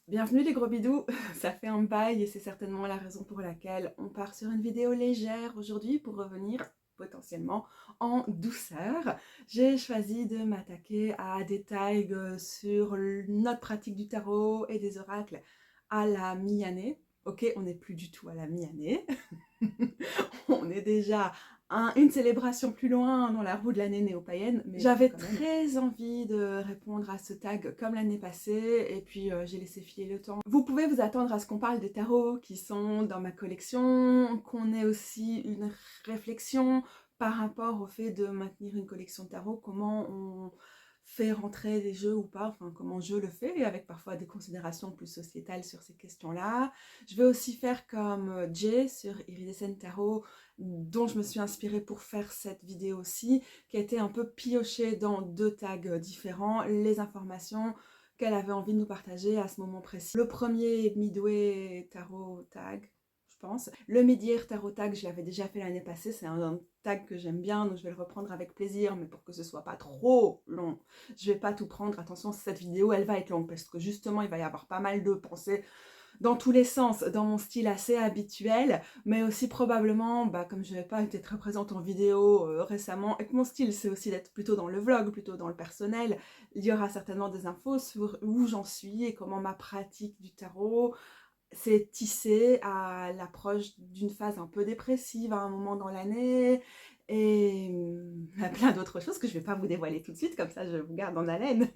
Bienvenue les gros bidous, ça fait un bail et c'est certainement la raison pour laquelle on part sur une vidéo légère aujourd'hui pour revenir potentiellement en douceur. J'ai choisi de m'attaquer à des tags sur notre pratique du tarot et des oracles à la mi-année. Ok, on n'est plus du tout à la mi-année, on est déjà une célébration plus loin dans la roue de l'année néo-païenne, mais j'avais très envie de répondre à ce tag comme l'année passée, et puis j'ai laissé filer le temps. Vous pouvez vous attendre à ce qu'on parle des tarots qui sont dans ma collection, qu'on ait aussi une réflexion par rapport au fait de maintenir une collection de tarots, comment on fait rentrer des jeux ou pas, enfin comment je le fais, et avec parfois des considérations plus sociétales sur ces questions-là. Je vais aussi faire comme Jay sur Iridescent Tarot, dont je me suis inspirée pour faire cette vidéo aussi, qui a été un peu piochée dans deux tags différents, les informations qu'elle avait envie de nous partager à ce moment précis. Le premier Midway Tarot Tag, je pense. Le Mid-Year Tarot Tag, je l'avais déjà fait l'année passée, c'est un tag que j'aime bien, donc je vais le reprendre avec plaisir, mais pour que ce soit pas trop long. Je vais pas tout prendre, attention, cette vidéo, elle va être longue, parce que justement, il va y avoir pas mal de pensées dans tous les sens, dans mon style assez habituel, mais aussi probablement, comme je n'avais pas été très présente en vidéo récemment, et que mon style c'est aussi d'être plutôt dans le vlog, plutôt dans le personnel, il y aura certainement des infos sur où j'en suis et comment ma pratique du tarot s'est tissée à l'approche d'une phase un peu dépressive à un moment dans l'année, et plein d'autres choses que je ne vais pas vous dévoiler tout de suite, comme ça je vous garde en haleine.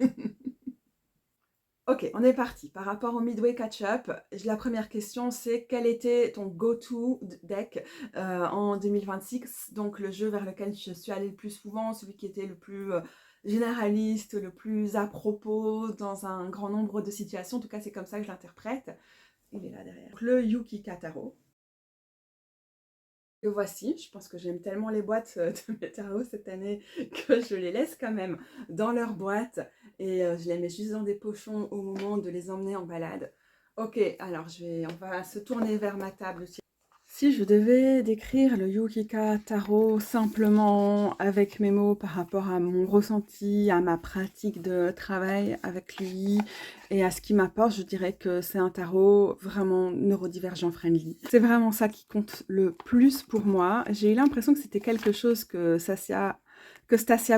Ok, on est parti. Par rapport au Midway Catch-up, la première question c'est quel était ton go-to deck en 2026, donc le jeu vers lequel je suis allée le plus souvent, celui qui était le plus généraliste, le plus à propos dans un grand nombre de situations, en tout cas c'est comme ça que je l'interprète. Il est là derrière. Donc, le Yuki Kataro. Le voici, je pense que j'aime tellement les boîtes de mes tarots cette année que je les laisse quand même dans leur boîte et je les mets juste dans des pochons au moment de les emmener en balade. Ok, alors on va se tourner vers ma table. Si je devais décrire le Yukika Tarot simplement avec mes mots par rapport à mon ressenti, à ma pratique de travail avec lui et à ce qu'il m'apporte, je dirais que c'est un tarot vraiment neurodivergent friendly. C'est vraiment ça qui compte le plus pour moi. J'ai eu l'impression que c'était quelque chose que Stacia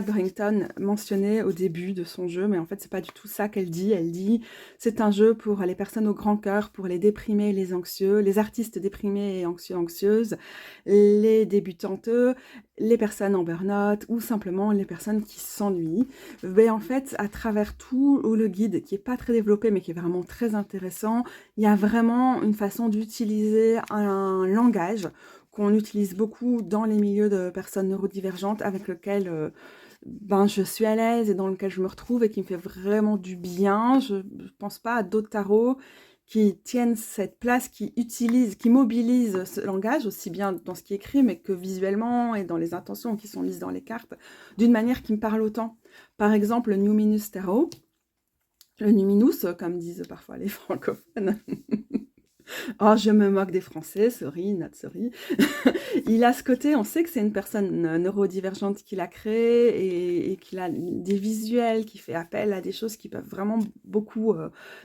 Brington mentionnait au début de son jeu, mais en fait c'est pas du tout ça qu'elle dit. Elle dit c'est un jeu pour les personnes au grand cœur, pour les déprimés et les anxieux, les artistes déprimés et anxieuses, les débutantes, les personnes en burn-out ou simplement les personnes qui s'ennuient. Mais en fait, à travers tout le guide, qui est pas très développé mais qui est vraiment très intéressant, il y a vraiment une façon d'utiliser un langage qu'on utilise beaucoup dans les milieux de personnes neurodivergentes avec lequel je suis à l'aise et dans lequel je me retrouve et qui me fait vraiment du bien. Je ne pense pas à d'autres tarots qui tiennent cette place, qui mobilisent ce langage, aussi bien dans ce qui est écrit, mais que visuellement et dans les intentions qui sont mises dans les cartes, d'une manière qui me parle autant. Par exemple, le Numinous Tarot, le Numinous, comme disent parfois les francophones. Oh, je me moque des Français, sorry, not sorry. Il a ce côté, on sait que c'est une personne neurodivergente qui l'a créé et qu'il a des visuels, qui fait appel à des choses qui peuvent vraiment beaucoup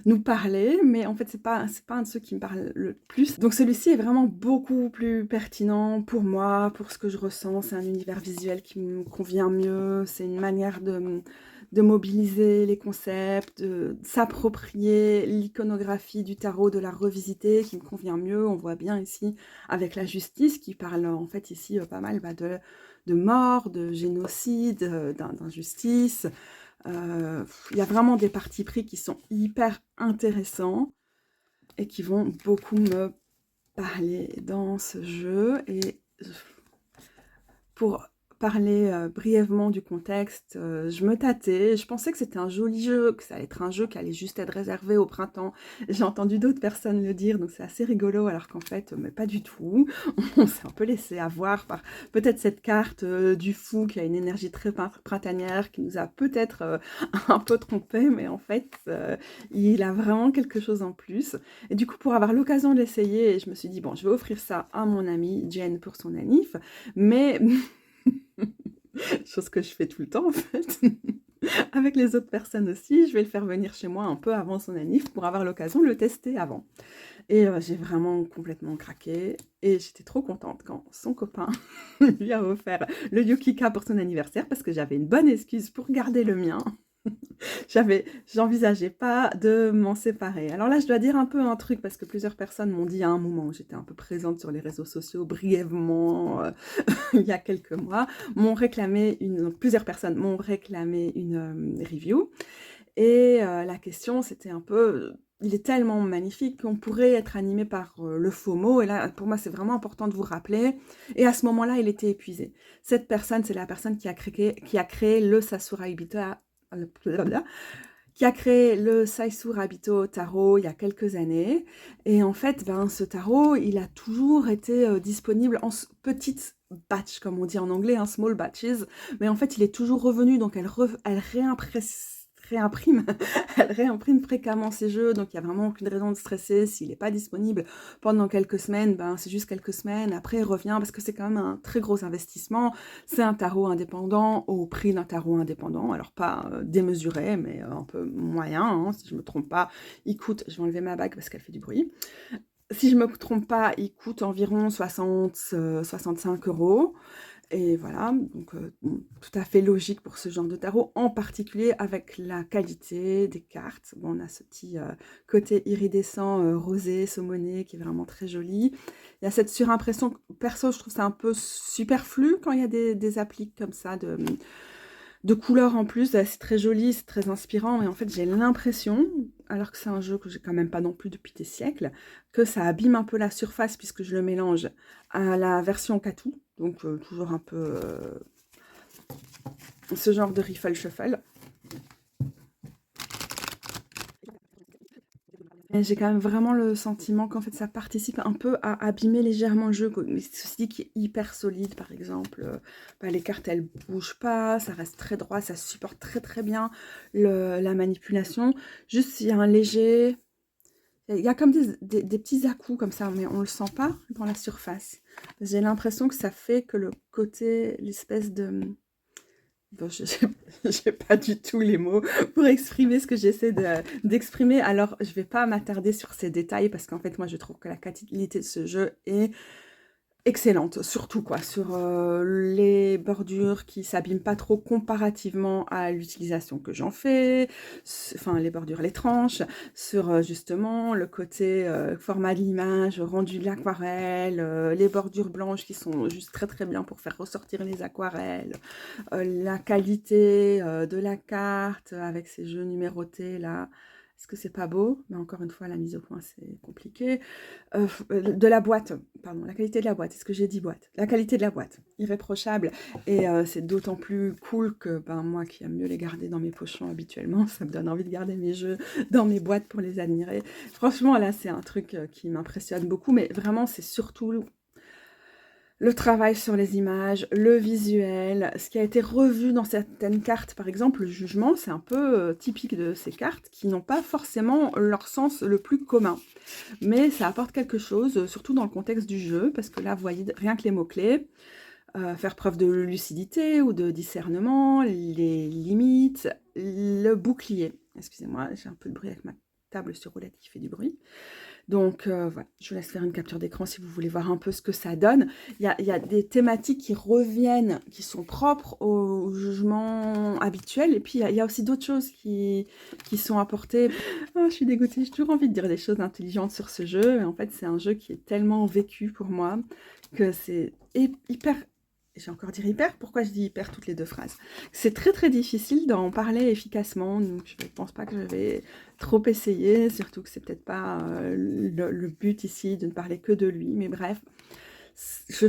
nous parler, mais en fait, c'est pas un de ceux qui me parle le plus. Donc celui-ci est vraiment beaucoup plus pertinent pour moi, pour ce que je ressens. C'est un univers visuel qui me convient mieux, c'est une manière de mobiliser les concepts, de s'approprier l'iconographie du tarot, de la revisiter, qui me convient mieux. On voit bien ici avec la justice, qui parle en fait ici pas mal de mort, de génocide, d'injustice. Il y a vraiment des partis pris qui sont hyper intéressants et qui vont beaucoup me parler dans ce jeu. Et pour parler brièvement du contexte, je me tâtais, je pensais que c'était un joli jeu, que ça allait être un jeu qui allait juste être réservé au printemps. J'ai entendu d'autres personnes le dire, donc c'est assez rigolo, alors qu'en fait, mais pas du tout. On s'est un peu laissé avoir par peut-être cette carte du fou qui a une énergie très printanière, qui nous a peut-être un peu trompé, mais en fait, il a vraiment quelque chose en plus. Et du coup, pour avoir l'occasion de l'essayer, je me suis dit, bon, je vais offrir ça à mon amie Jen pour son anniv, mais chose que je fais tout le temps en fait. avec les autres personnes aussi. Je vais le faire venir chez moi un peu avant son anniv pour avoir l'occasion de le tester avant. Et j'ai vraiment complètement craqué. Et j'étais trop contente quand son copain lui a offert le Yukika pour son anniversaire parce que j'avais une bonne excuse pour garder le mien. J'envisageais pas de m'en séparer. Alors là, je dois dire un peu un truc parce que plusieurs personnes m'ont dit à un moment où j'étais un peu présente sur les réseaux sociaux brièvement il y a quelques mois, plusieurs personnes m'ont réclamé une review. Et la question, c'était un peu, il est tellement magnifique qu'on pourrait être animé par le FOMO. Et là, pour moi, c'est vraiment important de vous rappeler. Et à ce moment-là, il était épuisé. Cette personne, c'est la personne qui a créé le Sasura Ibita, qui a créé le Saisur Habito Tarot il y a quelques années. Et en fait, ce tarot, il a toujours été disponible en petites batches, comme on dit en anglais, small batches. Mais en fait, il est toujours revenu, donc elle réimprime, elle réimprime fréquemment ses jeux, donc il n'y a vraiment aucune raison de stresser. S'il n'est pas disponible pendant quelques semaines, c'est juste quelques semaines, après il revient, parce que c'est quand même un très gros investissement. C'est un tarot indépendant au prix d'un tarot indépendant, alors pas démesuré, mais un peu moyen, si je ne me trompe pas. Il coûte, je vais enlever ma bague parce qu'elle fait du bruit, si je ne me trompe pas, il coûte environ 65 €. Et voilà, donc tout à fait logique pour ce genre de tarot, en particulier avec la qualité des cartes. Bon, on a ce petit côté iridescent, rosé, saumoné, qui est vraiment très joli. Il y a cette surimpression, perso, je trouve ça un peu superflu quand il y a des appliques comme ça de couleurs en plus. C'est très joli, c'est très inspirant, mais en fait j'ai l'impression, alors que c'est un jeu que j'ai quand même pas non plus depuis des siècles, que ça abîme un peu la surface puisque je le mélange à la version Katou, donc toujours un peu ce genre de riffle shuffle. J'ai quand même vraiment le sentiment qu'en fait ça participe un peu à abîmer légèrement le jeu. Mais ceci qui est hyper solide, par exemple, les cartes elles bougent pas, ça reste très droit, ça supporte très très bien la manipulation. Juste il y a un léger... Il y a comme des petits à-coups comme ça, mais on le sent pas dans la surface. J'ai l'impression que ça fait que le côté, l'espèce de... Bon, je n'ai pas du tout les mots pour exprimer ce que j'essaie d'exprimer. Alors, je ne vais pas m'attarder sur ces détails parce qu'en fait, moi, je trouve que la qualité de ce jeu est excellente, surtout sur les bordures qui s'abîment pas trop comparativement à l'utilisation que j'en fais, enfin les bordures, les tranches, sur justement le côté format de l'image, rendu de l'aquarelle, les bordures blanches qui sont juste très très bien pour faire ressortir les aquarelles, la qualité de la carte avec ces jeux numérotés là. Est-ce que c'est pas beau? Mais encore une fois, la mise au point, c'est compliqué. De la boîte, pardon, la qualité de la boîte, est-ce que j'ai dit boîte? La qualité de la boîte, irréprochable, et c'est d'autant plus cool que moi qui aime mieux les garder dans mes pochons habituellement, ça me donne envie de garder mes jeux dans mes boîtes pour les admirer. Franchement, là, c'est un truc qui m'impressionne beaucoup, mais vraiment, c'est surtout le travail sur les images, le visuel, ce qui a été revu dans certaines cartes, par exemple, le jugement, c'est un peu typique de ces cartes qui n'ont pas forcément leur sens le plus commun. Mais ça apporte quelque chose, surtout dans le contexte du jeu, parce que là, vous voyez, rien que les mots-clés, faire preuve de lucidité ou de discernement, les limites, le bouclier. Excusez-moi, j'ai un peu de bruit avec ma table sur roulette qui fait du bruit. Donc voilà, je vous laisse faire une capture d'écran si vous voulez voir un peu ce que ça donne. Il y a des thématiques qui reviennent, qui sont propres au jugement habituel. Et puis il y a aussi d'autres choses qui sont apportées. Oh, je suis dégoûtée, j'ai toujours envie de dire des choses intelligentes sur ce jeu. Mais en fait, c'est un jeu qui est tellement vécu pour moi que c'est hyper... J'ai encore dit hyper, pourquoi je dis hyper toutes les deux phrases? C'est très très difficile d'en parler efficacement, donc je ne pense pas que je vais trop essayer, surtout que c'est peut-être pas le but ici de ne parler que de lui, mais bref, je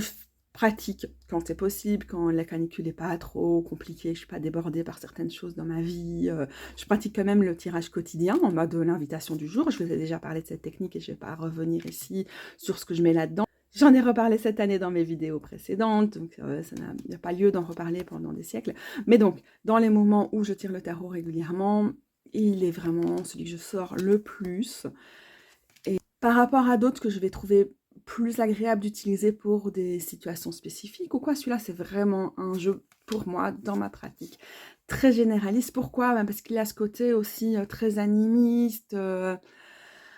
pratique quand c'est possible, quand la canicule n'est pas trop compliquée, je ne suis pas débordée par certaines choses dans ma vie, je pratique quand même le tirage quotidien en mode l'invitation du jour. Je vous ai déjà parlé de cette technique et je ne vais pas revenir ici sur ce que je mets là-dedans. J'en ai reparlé cette année dans mes vidéos précédentes, donc il n'y a pas lieu d'en reparler pendant des siècles. Mais donc, dans les moments où je tire le tarot régulièrement, il est vraiment celui que je sors le plus. Et par rapport à d'autres que je vais trouver plus agréable d'utiliser pour des situations spécifiques ou quoi, celui-là, c'est vraiment un jeu pour moi, dans ma pratique, très généraliste. Pourquoi? Ben, parce qu'il a ce côté aussi très animiste,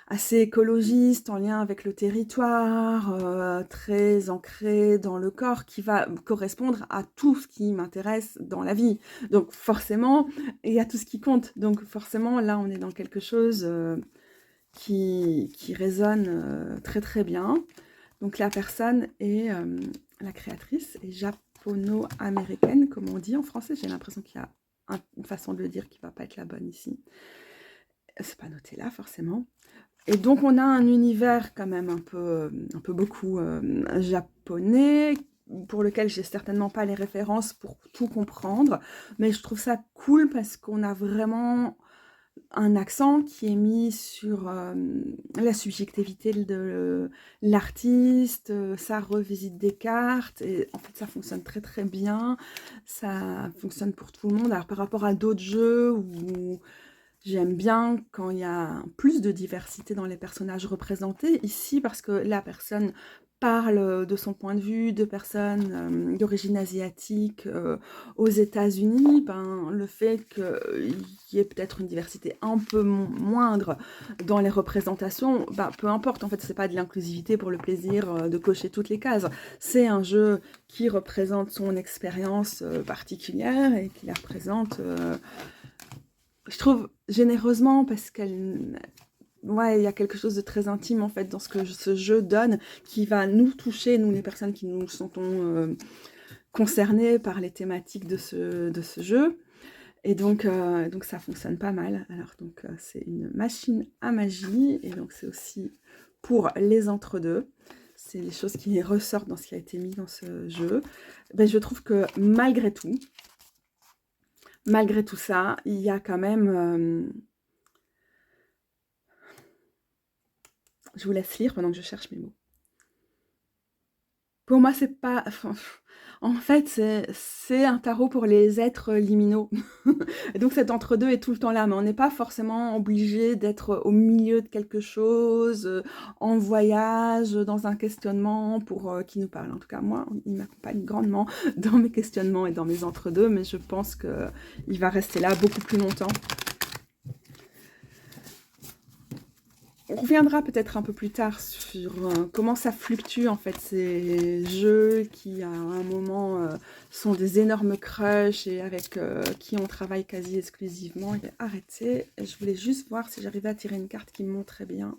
assez écologiste, en lien avec le territoire, très ancré dans le corps, qui va correspondre à tout ce qui m'intéresse dans la vie. Donc forcément, il y a tout ce qui compte. Donc forcément, là, on est dans quelque chose qui résonne très très bien. Donc la personne est, la créatrice est japono-américaine, comme on dit en français. J'ai l'impression qu'il y a une façon de le dire qui ne va pas être la bonne ici. C'est pas noté là forcément. Et donc on a un univers quand même un peu beaucoup japonais, pour lequel j'ai certainement pas les références pour tout comprendre, mais je trouve ça cool parce qu'on a vraiment un accent qui est mis sur la subjectivité de l'artiste, sa revisite des cartes, et en fait ça fonctionne très très bien, ça fonctionne pour tout le monde. Alors par rapport à d'autres jeux où j'aime bien quand il y a plus de diversité dans les personnages représentés, ici parce que la personne parle de son point de vue, de personnes d'origine asiatique aux États-Unis, ben, le fait qu'il y ait peut-être une diversité un peu moindre dans les représentations, ben, peu importe, en fait, c'est pas de l'inclusivité pour le plaisir de cocher toutes les cases. C'est un jeu qui représente son expérience particulière et qui la représente, je trouve, généreusement, parce qu'elle... Ouais, il y a quelque chose de très intime en fait dans ce que ce jeu donne, qui va nous toucher, nous les personnes qui nous sentons concernées par les thématiques de ce jeu. Et donc ça fonctionne pas mal. Alors donc c'est une machine à magie, et donc c'est aussi pour les entre-deux. C'est les choses qui ressortent dans ce qui a été mis dans ce jeu. Ben, je trouve que malgré tout ça, il y a quand même... je vous laisse lire pendant que je cherche mes mots. Pour moi, c'est pas... En fait, c'est un tarot pour les êtres liminaux. Et donc cet entre-deux est tout le temps là, mais on n'est pas forcément obligé d'être au milieu de quelque chose, en voyage, dans un questionnement pour qui nous parle. En tout cas, moi, il m'accompagne grandement dans mes questionnements et dans mes entre-deux, mais je pense qu'il va rester là beaucoup plus longtemps. On reviendra peut-être un peu plus tard sur comment ça fluctue en fait ces jeux qui à un moment sont des énormes crushs et avec qui on travaille quasi exclusivement. Il est arrêté. Et je voulais juste voir si j'arrivais à tirer une carte qui me montrait bien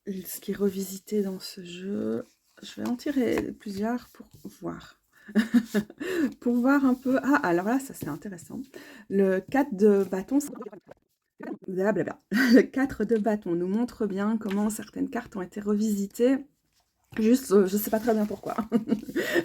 ce qui est revisité dans ce jeu. Je vais en tirer plusieurs pour voir. Pour voir un peu... Ah, alors là, ça c'est intéressant. Le 4 de bâton... Blablabla. Le 4 de bâton nous montre bien comment certaines cartes ont été revisitées. Juste, je ne sais pas très bien pourquoi.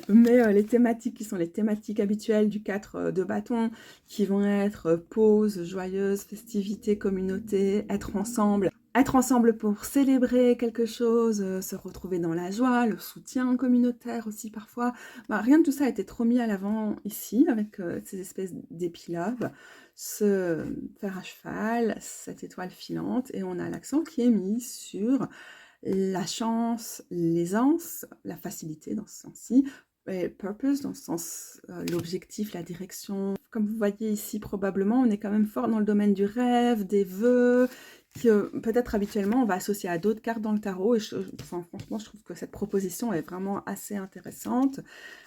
Mais les thématiques qui sont les thématiques habituelles du 4 de bâton, qui vont être pause, joyeuse, festivité, communauté, être ensemble. Être ensemble pour célébrer quelque chose, se retrouver dans la joie, le soutien communautaire aussi parfois. Bah, rien de tout ça a été trop mis à l'avant ici, avec ces espèces d'épilogues. Se faire à cheval, cette étoile filante, et on a l'accent qui est mis sur la chance, l'aisance, la facilité dans ce sens-ci, et purpose dans ce sens, l'objectif, la direction. Comme vous voyez ici, probablement, on est quand même fort dans le domaine du rêve, des vœux, que peut-être habituellement on va associer à d'autres cartes dans le tarot. Et enfin, franchement, je trouve que cette proposition est vraiment assez intéressante.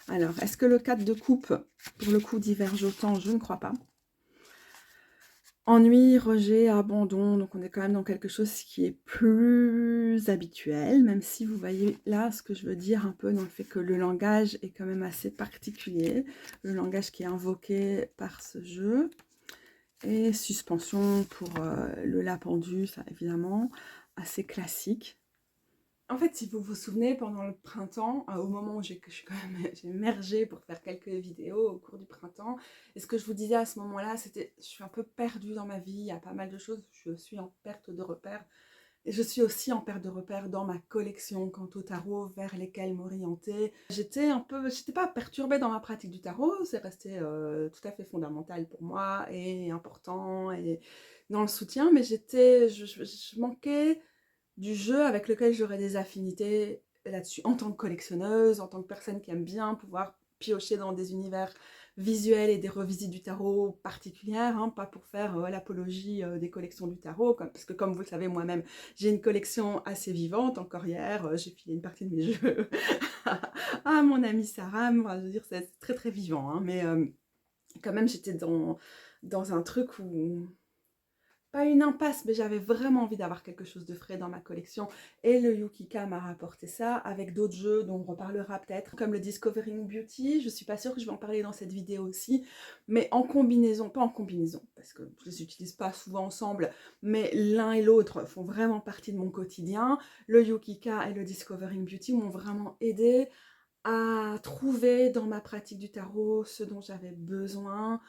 Alors, est-ce que le 4 de coupe, pour le coup, diverge autant? Je ne crois pas. Ennui, rejet, abandon, donc on est quand même dans quelque chose qui est plus habituel, même si vous voyez là ce que je veux dire un peu dans le fait que le langage est quand même assez particulier, le langage qui est invoqué par ce jeu, et suspension pour le la pendu, ça évidemment, assez classique. En fait, si vous vous souvenez, pendant le printemps, au moment où j'ai émergé pour faire quelques vidéos au cours du printemps, et ce que je vous disais à ce moment-là, c'était je suis un peu perdue dans ma vie, il y a pas mal de choses, je suis en perte de repères, et je suis aussi en perte de repères dans ma collection quant au tarot vers lesquels m'orienter. J'étais pas perturbée dans ma pratique du tarot, c'est resté tout à fait fondamental pour moi et important et dans le soutien, mais je manquais du jeu avec lequel j'aurais des affinités là-dessus, en tant que collectionneuse, en tant que personne qui aime bien pouvoir piocher dans des univers visuels et des revisites du tarot particulières, hein, pas pour faire l'apologie des collections du tarot, parce que comme vous le savez moi-même, j'ai une collection assez vivante. Encore hier, j'ai filé une partie de mes jeux à mon amie Sarah. Enfin, je veux dire, c'est très très vivant, hein, mais quand même j'étais dans un truc où pas une impasse, mais j'avais vraiment envie d'avoir quelque chose de frais dans ma collection. Et le Yukika m'a rapporté ça avec d'autres jeux dont on reparlera peut-être, comme le Discovering Beauty. Je suis pas sûre que je vais en parler dans cette vidéo aussi, mais en combinaison, pas en combinaison, parce que je les utilise pas souvent ensemble, mais l'un et l'autre font vraiment partie de mon quotidien. Le Yukika et le Discovering Beauty m'ont vraiment aidé à trouver dans ma pratique du tarot ce dont j'avais besoin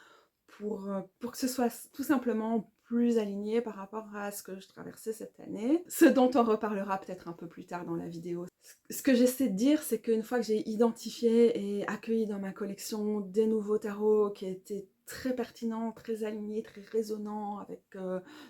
pour que ce soit tout simplement plus aligné par rapport à ce que je traversais cette année. Ce dont on reparlera peut-être un peu plus tard dans la vidéo. Ce que j'essaie de dire, c'est qu'une fois que j'ai identifié et accueilli dans ma collection des nouveaux tarots qui étaient très pertinents, très alignés, très résonnants avec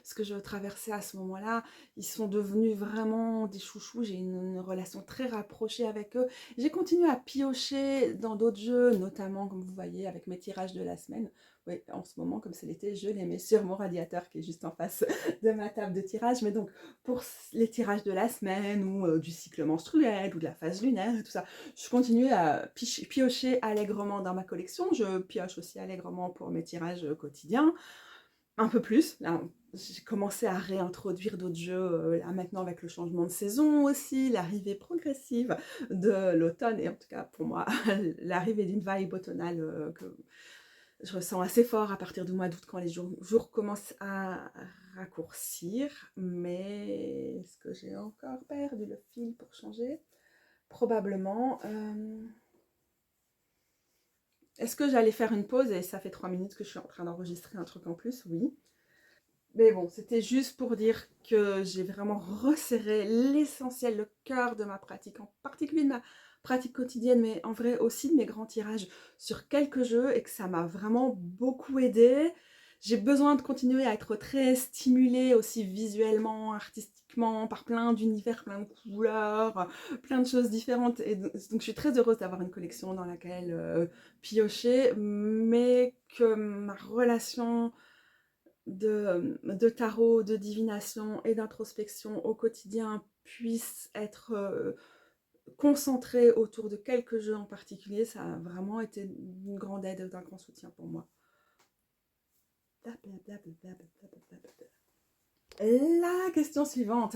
ce que je traversais à ce moment-là, ils sont devenus vraiment des chouchous. J'ai une relation très rapprochée avec eux. J'ai continué à piocher dans d'autres jeux, notamment, comme vous voyez, avec mes tirages de la semaine. Oui, en ce moment, comme c'est l'été, je les mets sur mon radiateur qui est juste en face de ma table de tirage. Mais donc, pour les tirages de la semaine ou du cycle menstruel ou de la phase lunaire et tout ça, je continue à piocher allègrement dans ma collection. Je pioche aussi allègrement pour mes tirages quotidiens. Un peu plus. Là, j'ai commencé à réintroduire d'autres jeux, là maintenant avec le changement de saison aussi, l'arrivée progressive de l'automne, et en tout cas pour moi, l'arrivée d'une vibe automnale que je ressens assez fort à partir du mois d'août quand les jours commencent à raccourcir. Mais est-ce que j'ai encore perdu le fil pour changer? Probablement. Est-ce que j'allais faire une pause? Et ça fait 3 minutes que je suis en train d'enregistrer un truc en plus, oui. Mais bon, c'était juste pour dire que j'ai vraiment resserré l'essentiel, le cœur de ma pratique, en particulier de ma pratique quotidienne, mais en vrai aussi de mes grands tirages sur quelques jeux, et que ça m'a vraiment beaucoup aidé. J'ai besoin de continuer à être très stimulée aussi visuellement, artistiquement, par plein d'univers, plein de couleurs, plein de choses différentes. Et donc je suis très heureuse d'avoir une collection dans laquelle piocher, mais que ma relation de tarot, de divination et d'introspection au quotidien puisse être concentrée autour de quelques jeux en particulier, ça a vraiment été une grande aide, d'un grand soutien pour moi. La question suivante,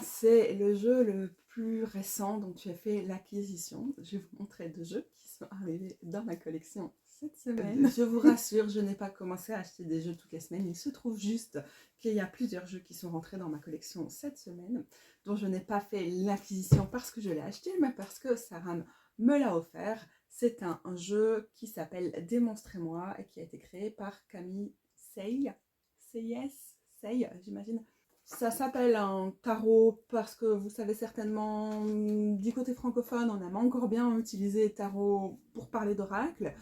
c'est le jeu le plus récent dont tu as fait l'acquisition. Je vais vous montrer 2 jeux qui sont arrivés dans ma collection cette semaine. Je vous rassure, je n'ai pas commencé à acheter des jeux toutes les semaines. Il se trouve juste qu'il y a plusieurs jeux qui sont rentrés dans ma collection cette semaine, dont je n'ai pas fait l'acquisition parce que je l'ai acheté, mais parce que Sarah me l'a offert. C'est un jeu qui s'appelle Démontrez-moi et qui a été créé par Camille Sey, j'imagine. Ça s'appelle un tarot parce que vous savez certainement, du côté francophone, on aime encore bien utiliser tarot pour parler d'oracle.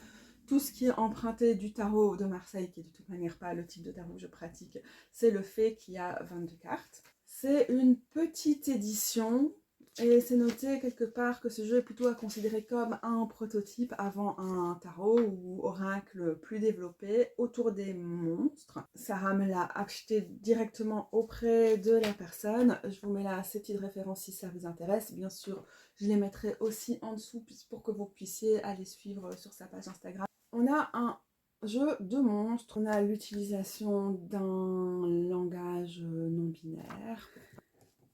Tout ce qui est emprunté du tarot de Marseille, qui est de toute manière pas le type de tarot que je pratique, c'est le fait qu'il y a 22 cartes. C'est une petite édition. Et c'est noté quelque part que ce jeu est plutôt à considérer comme un prototype avant un tarot ou oracle plus développé autour des monstres. Sarah me l'a acheté directement auprès de la personne. Je vous mets là ces petites références si ça vous intéresse. Bien sûr, je les mettrai aussi en dessous pour que vous puissiez aller suivre sur sa page Instagram. On a un jeu de monstres. On a l'utilisation d'un langage non binaire.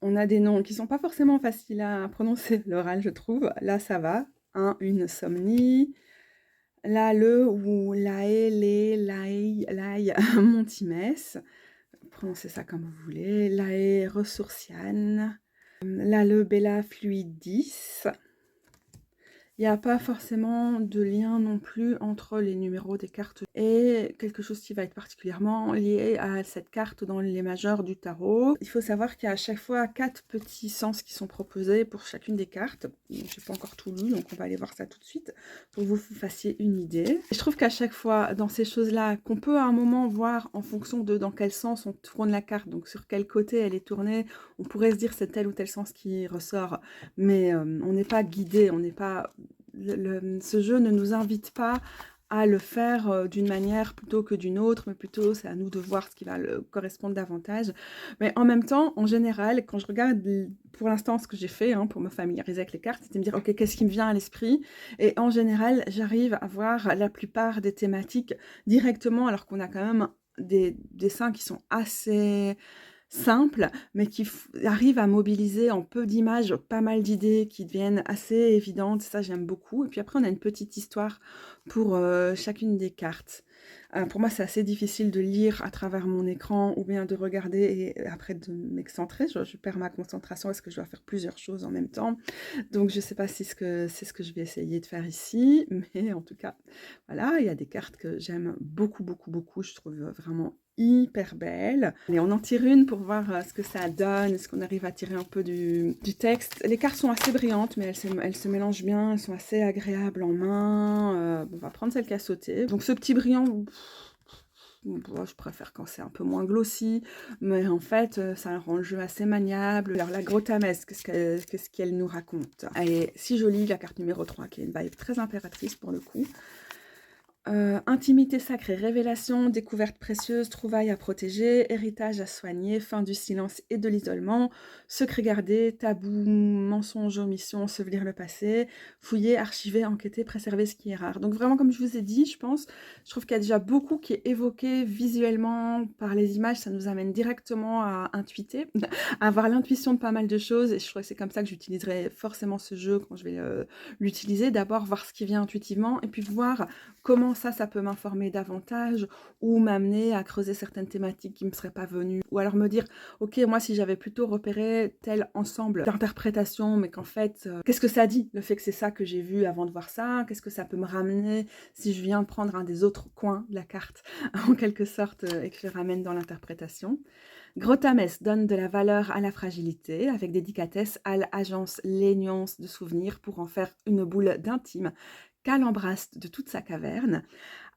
On a des noms qui sont pas forcément faciles à prononcer l'oral, je trouve. Là, ça va. Une somnie. Là, le ou lae, les, laï, montimès. Prononcez ça comme vous voulez. Lae ressourciane. Là, le bella fluidis. Il n'y a pas forcément de lien non plus entre les numéros des cartes et quelque chose qui va être particulièrement lié à cette carte dans les majeurs du tarot. Il faut savoir qu'il y a à chaque fois 4 petits sens qui sont proposés pour chacune des cartes. Je n'ai pas encore tout lu, donc on va aller voir ça tout de suite pour que vous vous fassiez une idée. Je trouve qu'à chaque fois, dans ces choses-là, qu'on peut à un moment voir en fonction de dans quel sens on tourne la carte, donc sur quel côté elle est tournée, on pourrait se dire c'est tel ou tel sens qui ressort, mais on n'est pas guidé, on n'est pas... ce jeu ne nous invite pas à le faire d'une manière plutôt que d'une autre, mais plutôt c'est à nous de voir ce qui va le correspondre davantage. Mais en même temps, en général, quand je regarde pour l'instant ce que j'ai fait pour me familiariser avec les cartes, c'est de me dire ok, qu'est-ce qui me vient à l'esprit? Et en général, j'arrive à voir la plupart des thématiques directement, alors qu'on a quand même des dessins qui sont assez simples, mais qui arrivent à mobiliser en peu d'images pas mal d'idées qui deviennent assez évidentes. Ça, j'aime beaucoup. Et puis après, on a une petite histoire pour chacune des cartes. Pour moi, c'est assez difficile de lire à travers mon écran ou bien de regarder et après de m'excentrer. Je perds ma concentration parce que je dois faire plusieurs choses en même temps. Donc, je ne sais pas si c'est ce que je vais essayer de faire ici, mais en tout cas, voilà, il y a des cartes que j'aime beaucoup, beaucoup, beaucoup. Je trouve vraiment hyper belles. Et on en tire une pour voir ce que ça donne, est-ce qu'on arrive à tirer un peu du texte. Les cartes sont assez brillantes, mais elles se mélangent bien, elles sont assez agréables en main. On va prendre celle qui a sauté. Donc ce petit brillant, je préfère quand c'est un peu moins glossy, mais en fait, ça rend le jeu assez maniable. Alors la Grotamesse, qu'est-ce qu'elle nous raconte? Elle est si jolie, la carte numéro 3, qui est une vibe très impératrice pour le coup. Intimité sacrée, révélation, découverte précieuse, trouvailles à protéger, héritage à soigner, fin du silence et de l'isolement, secret gardé, tabou, mensonge, omission, ensevelir le passé, fouiller, archiver, enquêter, préserver ce qui est rare. Donc vraiment, comme je vous ai dit, je trouve qu'il y a déjà beaucoup qui est évoqué visuellement par les images, ça nous amène directement à intuiter, à avoir l'intuition de pas mal de choses, et je trouve que c'est comme ça que j'utiliserai forcément ce jeu quand je vais l'utiliser. D'abord, voir ce qui vient intuitivement, et puis voir comment ça peut m'informer davantage ou m'amener à creuser certaines thématiques qui ne me seraient pas venues. Ou alors me dire, ok, moi si j'avais plutôt repéré tel ensemble d'interprétations, mais qu'en fait, qu'est-ce que ça dit? Le fait que c'est ça que j'ai vu avant de voir ça, qu'est-ce que ça peut me ramener si je viens de prendre un des autres coins de la carte, en quelque sorte, et que je ramène dans l'interprétation. Grotamès donne de la valeur à la fragilité, avec délicatesse, Al agence les nuances de souvenirs pour en faire une boule d'intime qu'elle embrasse de toute sa caverne.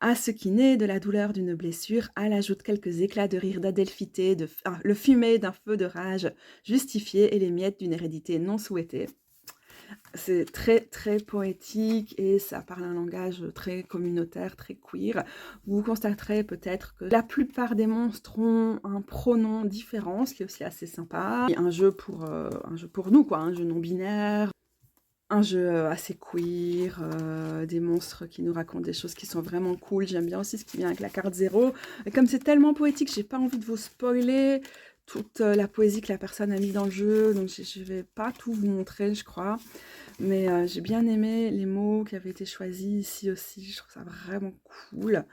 À ce qui naît de la douleur d'une blessure, elle ajoute quelques éclats de rire d'adelphité, le fumet d'un feu de rage justifié et les miettes d'une hérédité non souhaitée. C'est très très poétique et ça parle un langage très communautaire, très queer. Vous constaterez peut-être que la plupart des monstres ont un pronom différent, ce qui est aussi assez sympa. Un jeu pour nous, quoi, un jeu non binaire. Un jeu assez queer, des monstres qui nous racontent des choses qui sont vraiment cool. J'aime bien aussi ce qui vient avec la carte 0. Et comme c'est tellement poétique, j'ai pas envie de vous spoiler toute la poésie que la personne a mis dans le jeu. Donc je vais pas tout vous montrer, je crois. Mais j'ai bien aimé les mots qui avaient été choisis ici aussi. Je trouve ça vraiment cool.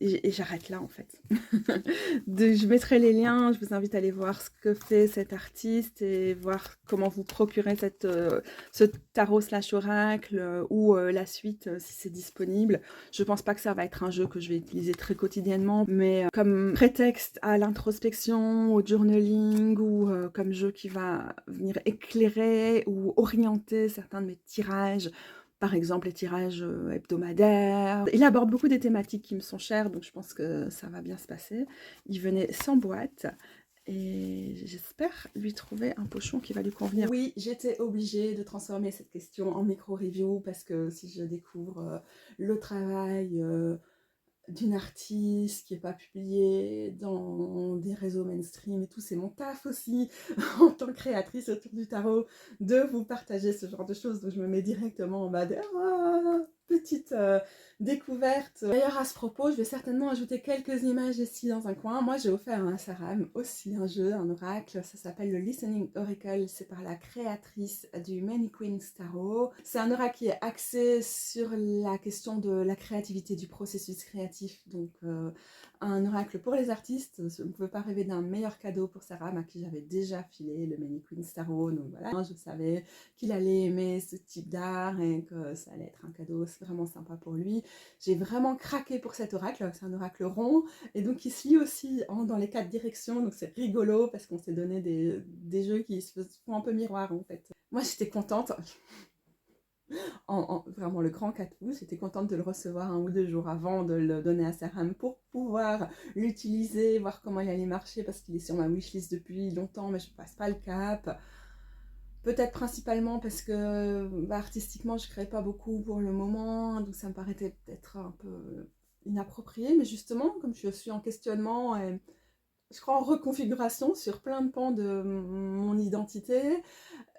Et j'arrête là en fait. Je mettrai les liens, je vous invite à aller voir ce que fait cet artiste et voir comment vous procurez ce tarot slash oracle ou la suite si c'est disponible. Je pense pas que ça va être un jeu que je vais utiliser très quotidiennement, mais comme prétexte à l'introspection, au journaling ou comme jeu qui va venir éclairer ou orienter certains de mes tirages. Par exemple, les tirages hebdomadaires. Il aborde beaucoup des thématiques qui me sont chères, donc je pense que ça va bien se passer. Il venait sans boîte et j'espère lui trouver un pochon qui va lui convenir. Oui, j'étais obligée de transformer cette question en micro-review parce que si je découvre le travail d'une artiste qui n'est pas publiée dans des réseaux mainstream et tout, c'est mon taf aussi en tant que créatrice autour du tarot de vous partager ce genre de choses. Donc je me mets directement en mode petite découverte. D'ailleurs à ce propos, je vais certainement ajouter quelques images ici dans un coin. Moi j'ai offert à un Saram aussi un jeu, un oracle, ça s'appelle le Listening Oracle, c'est par la créatrice du Many Queens Tarot. C'est un oracle qui est axé sur la question de la créativité, du processus créatif, donc un oracle pour les artistes. Je ne pouvais pas rêver d'un meilleur cadeau pour Saram à qui j'avais déjà filé le Many Queens Tarot, donc voilà, je savais qu'il allait aimer ce type d'art et que ça allait être un cadeau vraiment sympa pour lui. J'ai vraiment craqué pour cet oracle, c'est un oracle rond et donc il se lit aussi dans les 4 directions, donc c'est rigolo parce qu'on s'est donné des jeux qui se font un peu miroir en fait. Moi j'étais contente, vraiment le grand 4 pouces, j'étais contente de le recevoir 1 ou 2 jours avant de le donner à Saram pour pouvoir l'utiliser, voir comment il allait marcher parce qu'il est sur ma wishlist depuis longtemps mais je passe pas le cap. Peut-être principalement parce que artistiquement, je ne crée pas beaucoup pour le moment, donc ça me paraissait peut-être un peu inapproprié. Mais justement, comme je suis en questionnement et je crois en reconfiguration sur plein de pans de mon identité,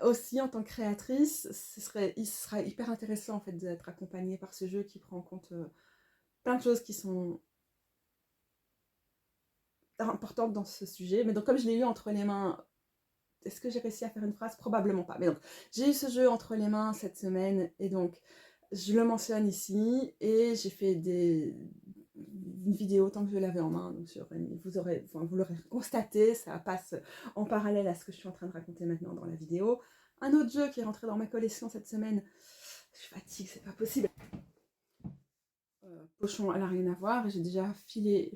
aussi en tant que créatrice, il sera hyper intéressant en fait d'être accompagnée par ce jeu qui prend en compte plein de choses qui sont importantes dans ce sujet. Mais donc comme je l'ai eu entre les mains, est-ce que j'ai réussi à faire une phrase? Probablement pas. Mais donc j'ai eu ce jeu entre les mains cette semaine et donc je le mentionne ici et j'ai fait une vidéo tant que je l'avais en main. Donc vous l'aurez constaté, ça passe en parallèle à ce que je suis en train de raconter maintenant dans la vidéo. Un autre jeu qui est rentré dans ma collection cette semaine, je fatigue, c'est pas possible. Pochon, elle n'a rien à voir. J'ai déjà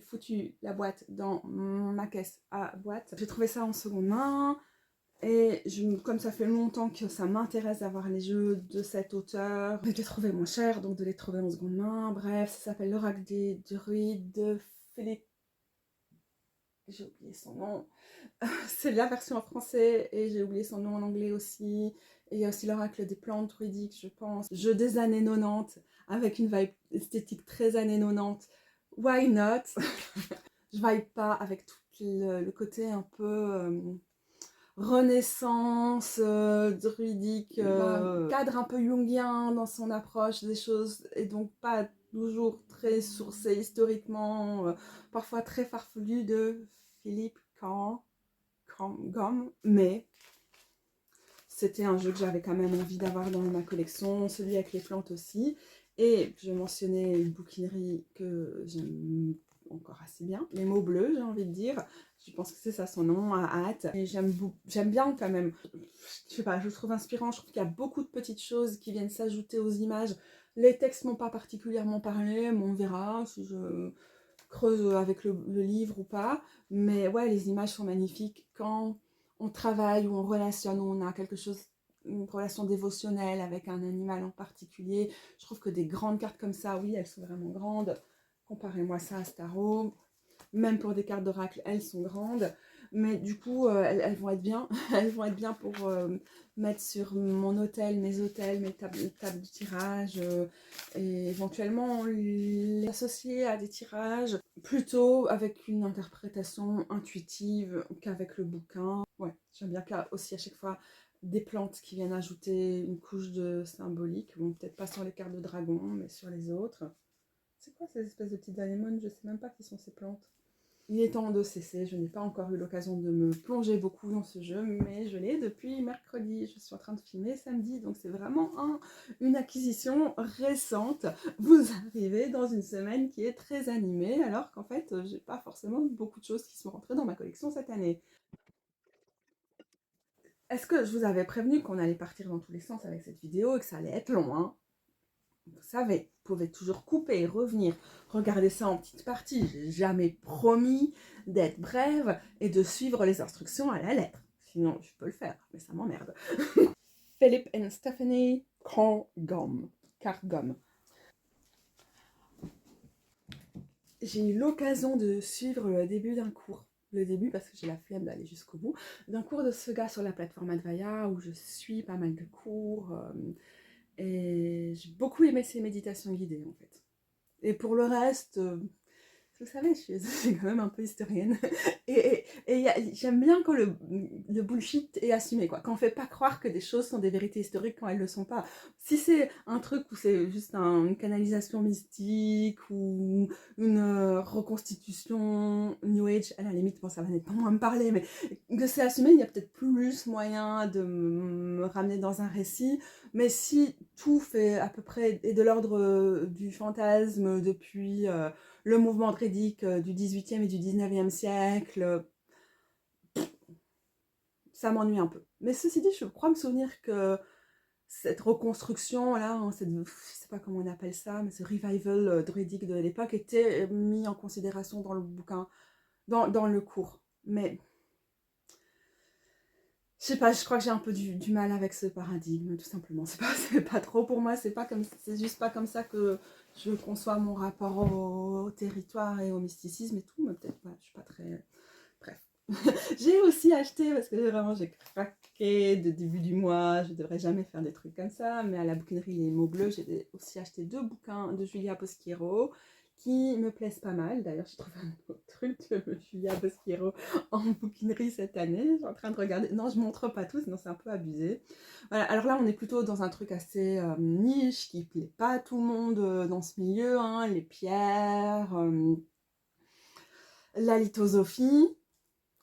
foutu la boîte dans ma caisse à boîte. J'ai trouvé ça en seconde main. Et comme ça fait longtemps que ça m'intéresse d'avoir les jeux de cet auteur, de les trouver moins chers, donc de les trouver en seconde main. Bref, ça s'appelle L'Oracle des druides de Philippe. J'ai oublié son nom. C'est la version en français et j'ai oublié son nom en anglais aussi. Et il y a aussi l'Oracle des plantes druidiques, je pense. Jeu des années 90 avec une vibe esthétique très années 90. Why not? Je vibe pas avec tout le côté un peu renaissance, druidique, cadre un peu jungien dans son approche des choses et donc pas toujours très sourcé historiquement, parfois très farfelu de Philippe Gom, mais c'était un jeu que j'avais quand même envie d'avoir dans ma collection, celui avec les plantes aussi. Et je mentionnais une bouquinerie que j'aime encore assez bien, les mots bleus, j'ai envie de dire. Je pense que c'est ça son nom, à hâte. Et j'aime bien quand même. Je sais pas, je le trouve inspirant. Je trouve qu'il y a beaucoup de petites choses qui viennent s'ajouter aux images. Les textes m'ont pas particulièrement parlé, mais on verra si je creuse avec le livre ou pas. Mais ouais, les images sont magnifiques. Quand on travaille ou on relationne, ou on a quelque chose, une relation dévotionnelle avec un animal en particulier, je trouve que des grandes cartes comme ça, oui, elles sont vraiment grandes. Comparez-moi ça à Starro. Même pour des cartes d'oracle, elles sont grandes. Mais du coup, elles vont être bien. Elles vont être bien pour mettre sur mon hôtel, mes tables de tirage. Et éventuellement les associer à des tirages. Plutôt avec une interprétation intuitive qu'avec le bouquin. Ouais, j'aime bien qu'il y a aussi à chaque fois des plantes qui viennent ajouter une couche de symbolique. Bon, peut-être pas sur les cartes de dragon, mais sur les autres. C'est quoi ces espèces de petites anémones? Je sais même pas qui sont ces plantes. Il est temps de cesser, je n'ai pas encore eu l'occasion de me plonger beaucoup dans ce jeu, mais je l'ai depuis mercredi. Je suis en train de filmer samedi, donc c'est vraiment une acquisition récente. Vous arrivez dans une semaine qui est très animée, alors qu'en fait, j'ai pas forcément beaucoup de choses qui sont rentrées dans ma collection cette année. Est-ce que je vous avais prévenu qu'on allait partir dans tous les sens avec cette vidéo et que ça allait être long, hein? Vous savez, vous pouvez toujours couper et revenir, regarder ça en petites parties. J'ai jamais promis d'être brève et de suivre les instructions à la lettre. Sinon, je peux le faire, mais ça m'emmerde. Philip and Stephanie Cargom. J'ai eu l'occasion de suivre le début d'un cours. Le début, parce que j'ai la flemme d'aller jusqu'au bout, d'un cours de ce gars sur la plateforme Advaya, où je suis pas mal de cours. Et j'ai beaucoup aimé ses méditations guidées, en fait. Et pour le reste, vous savez, je suis quand même un peu historienne. Et j'aime bien quand le bullshit est assumé, quoi. Quand on fait pas croire que des choses sont des vérités historiques quand elles le sont pas. Si c'est un truc où c'est juste une canalisation mystique ou une reconstitution New Age, à la limite, bon, ça va nettement moins me parler, mais que c'est assumé, il y a peut-être plus moyen de me ramener dans un récit. Mais si tout fait à peu près est de l'ordre du fantasme depuis le mouvement druidique du 18e et du 19e siècle, ça m'ennuie un peu. Mais ceci dit, je crois me souvenir que cette reconstruction-là, hein, je ne sais pas comment on appelle ça, mais ce revival druidique de l'époque était mis en considération dans le bouquin, dans le cours. Mais je sais pas, je crois que j'ai un peu du mal avec ce paradigme, tout simplement. C'est pas trop pour moi, c'est juste pas comme ça que je conçois mon rapport au territoire et au mysticisme et tout, mais peut-être pas, je suis pas très... Bref. J'ai aussi acheté, parce que vraiment j'ai craqué de début du mois, je devrais jamais faire des trucs comme ça, mais à la bouquinerie Les Mots Bleus, j'ai aussi acheté 2 bouquins de Julia Bosquero qui me plaisent pas mal. D'ailleurs, j'ai trouvé un autre truc de Julia Bosquero en bouquinerie cette année. Je suis en train de regarder. Non, je montre pas tout, sinon c'est un peu abusé. Voilà, alors là, on est plutôt dans un truc assez niche qui plaît pas à tout le monde dans ce milieu, hein, les pierres, la lithosophie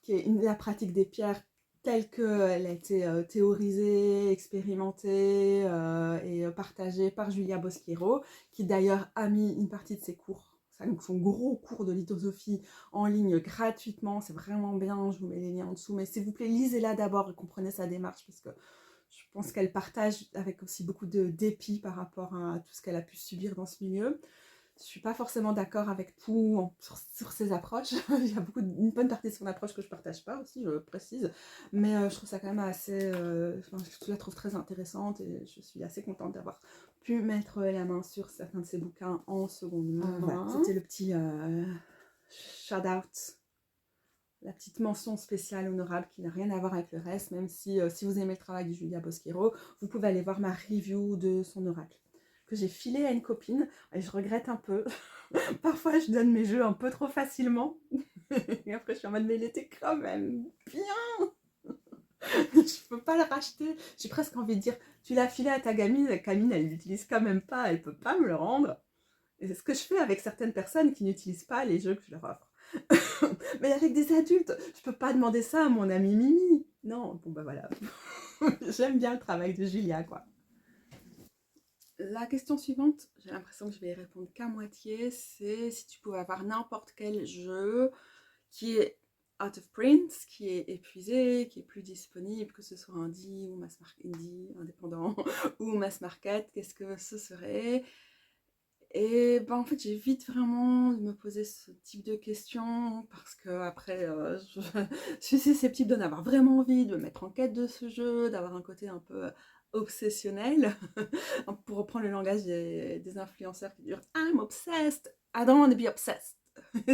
qui est la pratique des pierres telle qu'elle a été théorisée, expérimentée et partagée par Julia Bosquero, qui d'ailleurs a mis une partie de ses cours, son gros cours de lithosophie en ligne gratuitement. C'est vraiment bien, je vous mets les liens en dessous. Mais s'il vous plaît, lisez-la d'abord et comprenez sa démarche, parce que je pense qu'elle partage avec aussi beaucoup de dépit par rapport à tout ce qu'elle a pu subir dans ce milieu. Je suis pas forcément d'accord avec tout sur ses approches. Il y a une bonne partie de son approche que je partage pas aussi, je précise. Mais je trouve ça quand même assez... je la trouve très intéressante et je suis assez contente d'avoir pu mettre la main sur certains de ses bouquins en seconde main. Voilà, c'était le petit shout-out, la petite mention spéciale honorable qui n'a rien à voir avec le reste, même si, si vous aimez le travail de Julia Bosquero, vous pouvez aller voir ma review de son oracle, que j'ai filé à une copine, et je regrette un peu. Parfois, je donne mes jeux un peu trop facilement, et après, je suis en mode, mais il était quand même bien. Je peux pas le racheter. J'ai presque envie de dire, tu l'as filé à ta gamine, la gamine, elle l'utilise quand même pas, elle peut pas me le rendre. Et c'est ce que je fais avec certaines personnes qui n'utilisent pas les jeux que je leur offre. Mais avec des adultes, je peux pas demander ça à mon ami Mimi. Non, bon bah voilà. J'aime bien le travail de Julia, quoi. La question suivante, j'ai l'impression que je vais y répondre qu'à moitié, c'est si tu pouvais avoir n'importe quel jeu qui est out of print, qui est épuisé, qui est plus disponible, que ce soit indie ou mass market, indie, indépendant ou mass market, qu'est-ce que ce serait? Et ben en fait, j'évite vraiment de me poser ce type de questions parce que après, je suis susceptible d'en avoir vraiment envie, de me mettre en quête de ce jeu, d'avoir un côté un peu obsessionnel. Pour reprendre le langage des influenceurs qui disent I'm obsessed, I don't want to be obsessed.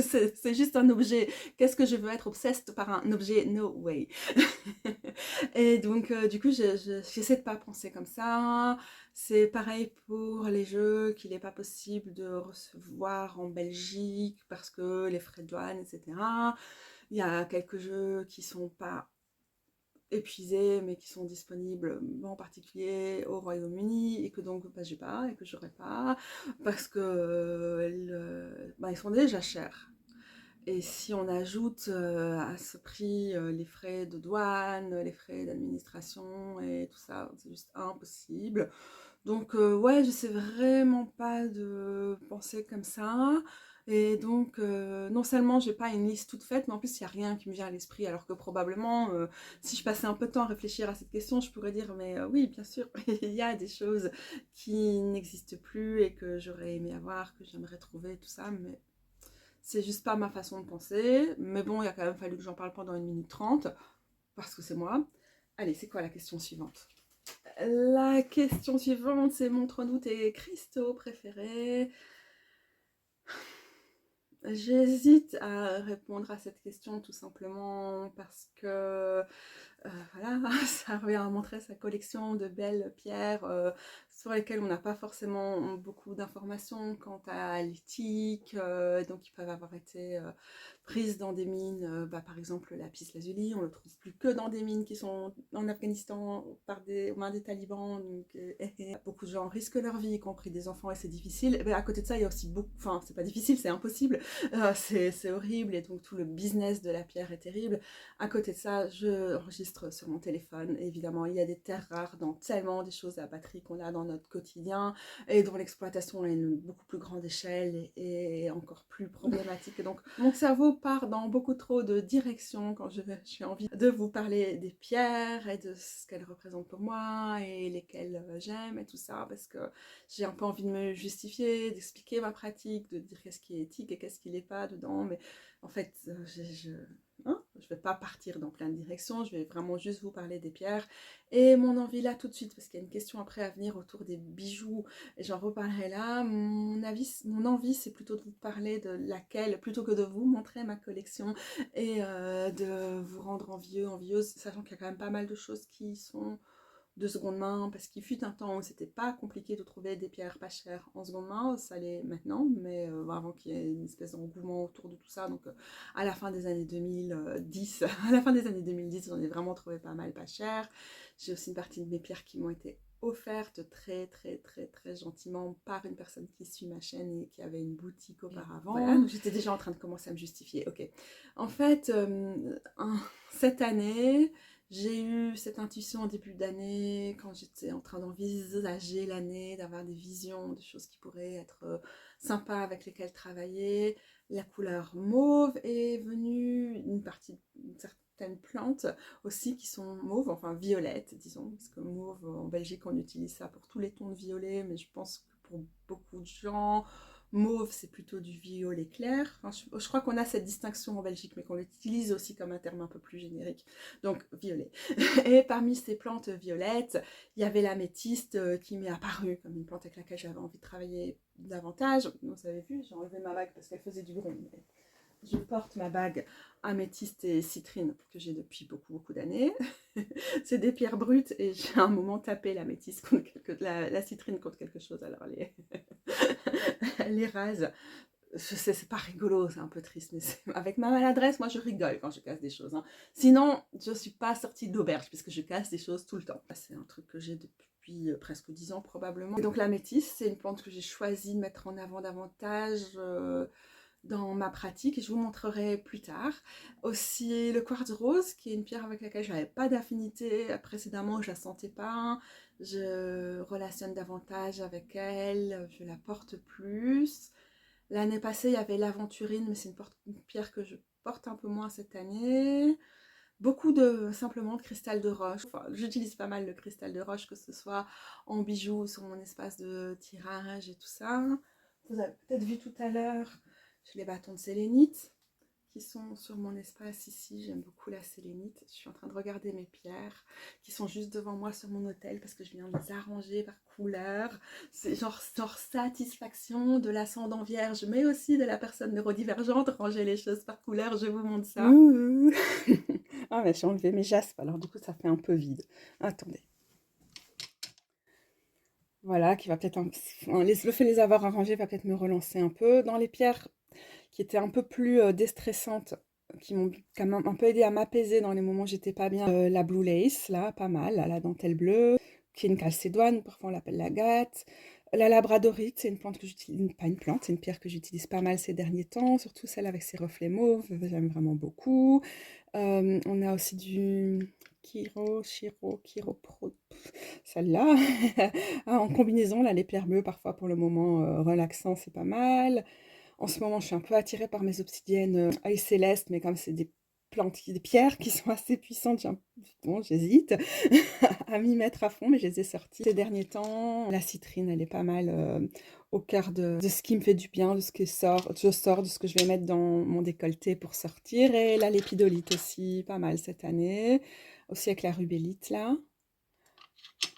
C'est juste un objet. Qu'est-ce que je veux être obsessed par un objet? No way. Et donc, du coup, j'essaie de pas penser comme ça. C'est pareil pour les jeux qu'il n'est pas possible de recevoir en Belgique parce que les frais de douane, etc. Il y a quelques jeux qui sont pas épuisés mais qui sont disponibles en particulier au Royaume-Uni et que donc bah, j'ai pas et que j'aurai pas parce que bah, ils sont déjà chers. Et si on ajoute à ce prix les frais de douane, les frais d'administration et tout ça, c'est juste impossible. Donc ouais, je sais vraiment pas de penser comme ça. Et donc non seulement j'ai pas une liste toute faite, mais en plus il n'y a rien qui me vient à l'esprit. Alors que probablement, si je passais un peu de temps à réfléchir à cette question, je pourrais dire mais oui, bien sûr, il y a des choses qui n'existent plus et que j'aurais aimé avoir, que j'aimerais trouver, tout ça, mais c'est juste pas ma façon de penser. Mais bon, il a quand même fallu que j'en parle pendant 1 minute 30, parce que c'est moi. Allez, c'est quoi la question suivante? La question suivante, c'est montre-nous tes cristaux préférés. J'hésite à répondre à cette question tout simplement parce que voilà, ça revient à montrer sa collection de belles pierres sur lesquelles on n'a pas forcément beaucoup d'informations quant à l'éthique, donc qui peuvent avoir été prises dans des mines, bah, par exemple le lapis lazuli, on le trouve plus que dans des mines qui sont en Afghanistan aux mains des talibans, donc beaucoup de gens risquent leur vie, y compris des enfants, et c'est difficile. Mais à côté de ça, il y a aussi beaucoup, enfin c'est pas difficile, c'est impossible, c'est horrible, et donc tout le business de la pierre est terrible. À côté de ça, je enregistre sur mon téléphone. Évidemment, il y a des terres rares dans tellement des choses à batterie qu'on a dans notre quotidien et dont l'exploitation est à une beaucoup plus grande échelle et encore plus problématique. Et donc, mon cerveau part dans beaucoup trop de directions quand j'ai envie de vous parler des pierres et de ce qu'elles représentent pour moi et lesquelles j'aime et tout ça, parce que j'ai un peu envie de me justifier, d'expliquer ma pratique, de dire qu'est-ce qui est éthique et qu'est-ce qui l'est pas dedans. Mais en fait, hein, je ne vais pas partir dans plein de directions, je vais vraiment juste vous parler des pierres. Et mon envie là tout de suite, parce qu'il y a une question après à venir autour des bijoux, et j'en reparlerai là, mon envie c'est plutôt de vous parler de laquelle, plutôt que de vous montrer ma collection et de vous rendre envieuse, sachant qu'il y a quand même pas mal de choses qui sont de seconde main, parce qu'il fut un temps où c'était pas compliqué de trouver des pierres pas chères en seconde main, ça l'est maintenant, mais avant qu'il y ait une espèce d'engouement autour de tout ça, donc à la fin des années 2010, à la fin des années 2010, j'en ai vraiment trouvé pas mal pas cher. J'ai aussi une partie de mes pierres qui m'ont été offertes très gentiment par une personne qui suit ma chaîne et qui avait une boutique auparavant. Voilà, donc j'étais déjà en train de commencer à me justifier. Ok. En fait, cette année, j'ai eu cette intuition au début d'année, quand j'étais en train d'envisager l'année, d'avoir des visions, de choses qui pourraient être sympas avec lesquelles travailler. La couleur mauve est venue, une partie, certaines plantes aussi qui sont mauves, enfin violettes, disons, parce que mauve, en Belgique, on utilise ça pour tous les tons de violet, mais je pense que pour beaucoup de gens, mauve, c'est plutôt du violet clair. Enfin, je crois qu'on a cette distinction en Belgique, mais qu'on l'utilise aussi comme un terme un peu plus générique. Donc, violet. Et parmi ces plantes violettes, il y avait l'améthyste qui m'est apparue comme une plante avec laquelle j'avais envie de travailler davantage. Vous avez vu, j'ai enlevé ma bague parce qu'elle faisait du bruit. Mais je porte ma bague améthyste et citrine que j'ai depuis beaucoup d'années. C'est des pierres brutes et j'ai à un moment tapé l'améthyste contre la citrine contre quelque chose. Alors, les rase. C'est pas rigolo, c'est un peu triste, mais avec ma maladresse, moi je rigole quand je casse des choses. Hein. Sinon, je suis pas sortie d'auberge puisque je casse des choses tout le temps. C'est un truc que j'ai depuis presque 10 ans probablement. Et donc la métisse, c'est une plante que j'ai choisi de mettre en avant davantage dans ma pratique et je vous montrerai plus tard. Aussi le quartz rose, qui est une pierre avec laquelle je n'avais pas d'affinité précédemment, je la sentais pas. Je relationne davantage avec elle, je la porte plus. L'année passée, il y avait l'aventurine, mais c'est une pierre que je porte un peu moins cette année. Beaucoup simplement de cristal de roche. Enfin, j'utilise pas mal le cristal de roche, que ce soit en bijoux, sur mon espace de tirage et tout ça. Vous avez peut-être vu tout à l'heure, j'ai les bâtons de sélénite qui sont sur mon espace ici. J'aime beaucoup la sélénite. Je suis en train de regarder mes pierres qui sont juste devant moi sur mon autel parce que je viens de les arranger par couleur. C'est genre satisfaction de l'ascendant vierge, mais aussi de la personne neurodivergente. Ranger les choses par couleur, je vous montre ça. Ah, mais j'ai enlevé mes jaspes, alors du coup ça fait un peu vide. Attendez. Voilà, qui va peut-être le fait de les avoir arrangés va peut-être me relancer un peu. Dans les pierres qui étaient un peu plus déstressantes, qui m'ont quand même un peu aidé à m'apaiser dans les moments où j'étais pas bien. La Blue Lace, là, pas mal, là, la dentelle bleue, qui est une calcédoine, parfois on l'appelle l'agate. La labradorite, c'est une plante que j'utilise, pas une plante, c'est une pierre que j'utilise pas mal ces derniers temps, surtout celle avec ses reflets mauves, j'aime vraiment beaucoup. On a aussi du Chiropro, celle-là, en combinaison, là, les pierres bleues, parfois pour le moment relaxant, c'est pas mal. En ce moment, je suis un peu attirée par mes obsidiennes œil céleste, mais comme c'est des plantes, des pierres qui sont assez puissantes, bon, j'hésite à m'y mettre à fond, mais je les ai sorties ces derniers temps. La citrine, elle est pas mal au cœur de ce qui me fait du bien, de ce que je sors, de ce que je vais mettre dans mon décolleté pour sortir. Et la lépidolite aussi, pas mal cette année. Aussi avec la rubellite, là.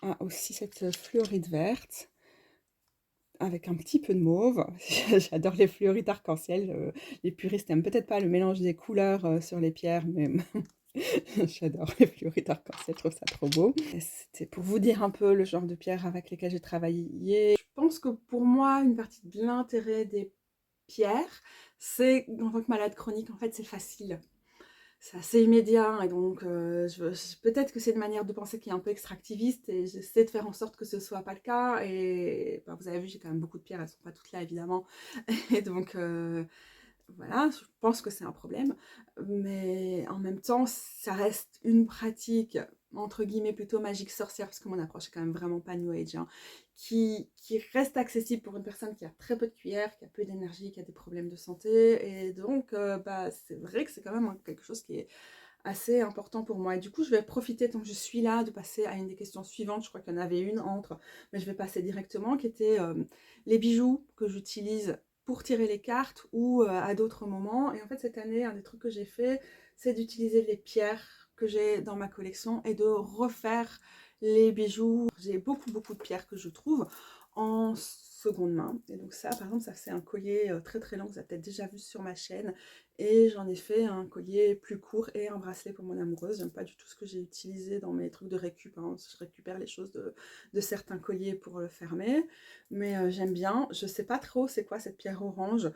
Ah, aussi cette fluorite verte avec un petit peu de mauve. J'adore les fluorites arc-en-ciel. Les puristes n'aiment peut-être pas le mélange des couleurs sur les pierres, mais j'adore les fluorites arc-en-ciel, je trouve ça trop beau. C'était pour vous dire un peu le genre de pierres avec lesquelles j'ai travaillé. Je pense que pour moi, une partie de l'intérêt des pierres, c'est en tant que malade chronique, en fait, c'est facile. C'est assez immédiat et donc peut-être que c'est une manière de penser qui est un peu extractiviste et j'essaie de faire en sorte que ce soit pas le cas et ben, vous avez vu j'ai quand même beaucoup de pierres, elles sont pas toutes là évidemment et donc voilà, je pense que c'est un problème mais en même temps ça reste une pratique entre guillemets plutôt magique sorcière parce que mon approche est quand même vraiment pas new age hein, qui reste accessible pour une personne qui a très peu de cuillères, qui a peu d'énergie, qui a des problèmes de santé et donc bah, c'est vrai que c'est quand même quelque chose qui est assez important pour moi et du coup je vais profiter tant que je suis là de passer à une des questions suivantes. Je crois qu'il y en avait une entre mais je vais passer directement qui était les bijoux que j'utilise pour tirer les cartes ou à d'autres moments et en fait cette année un des trucs que j'ai fait c'est d'utiliser les pierres que j'ai dans ma collection et de refaire les bijoux. J'ai beaucoup de pierres que je trouve en seconde main. Et donc ça, par exemple, ça c'est un collier très très long, vous avez peut-être déjà vu sur ma chaîne. Et j'en ai fait un collier plus court et un bracelet pour mon amoureuse. J'aime pas du tout ce que j'ai utilisé dans mes trucs de récup, hein. Je récupère les choses de certains colliers pour le fermer. Mais j'aime bien. Je sais pas trop c'est quoi cette pierre orange.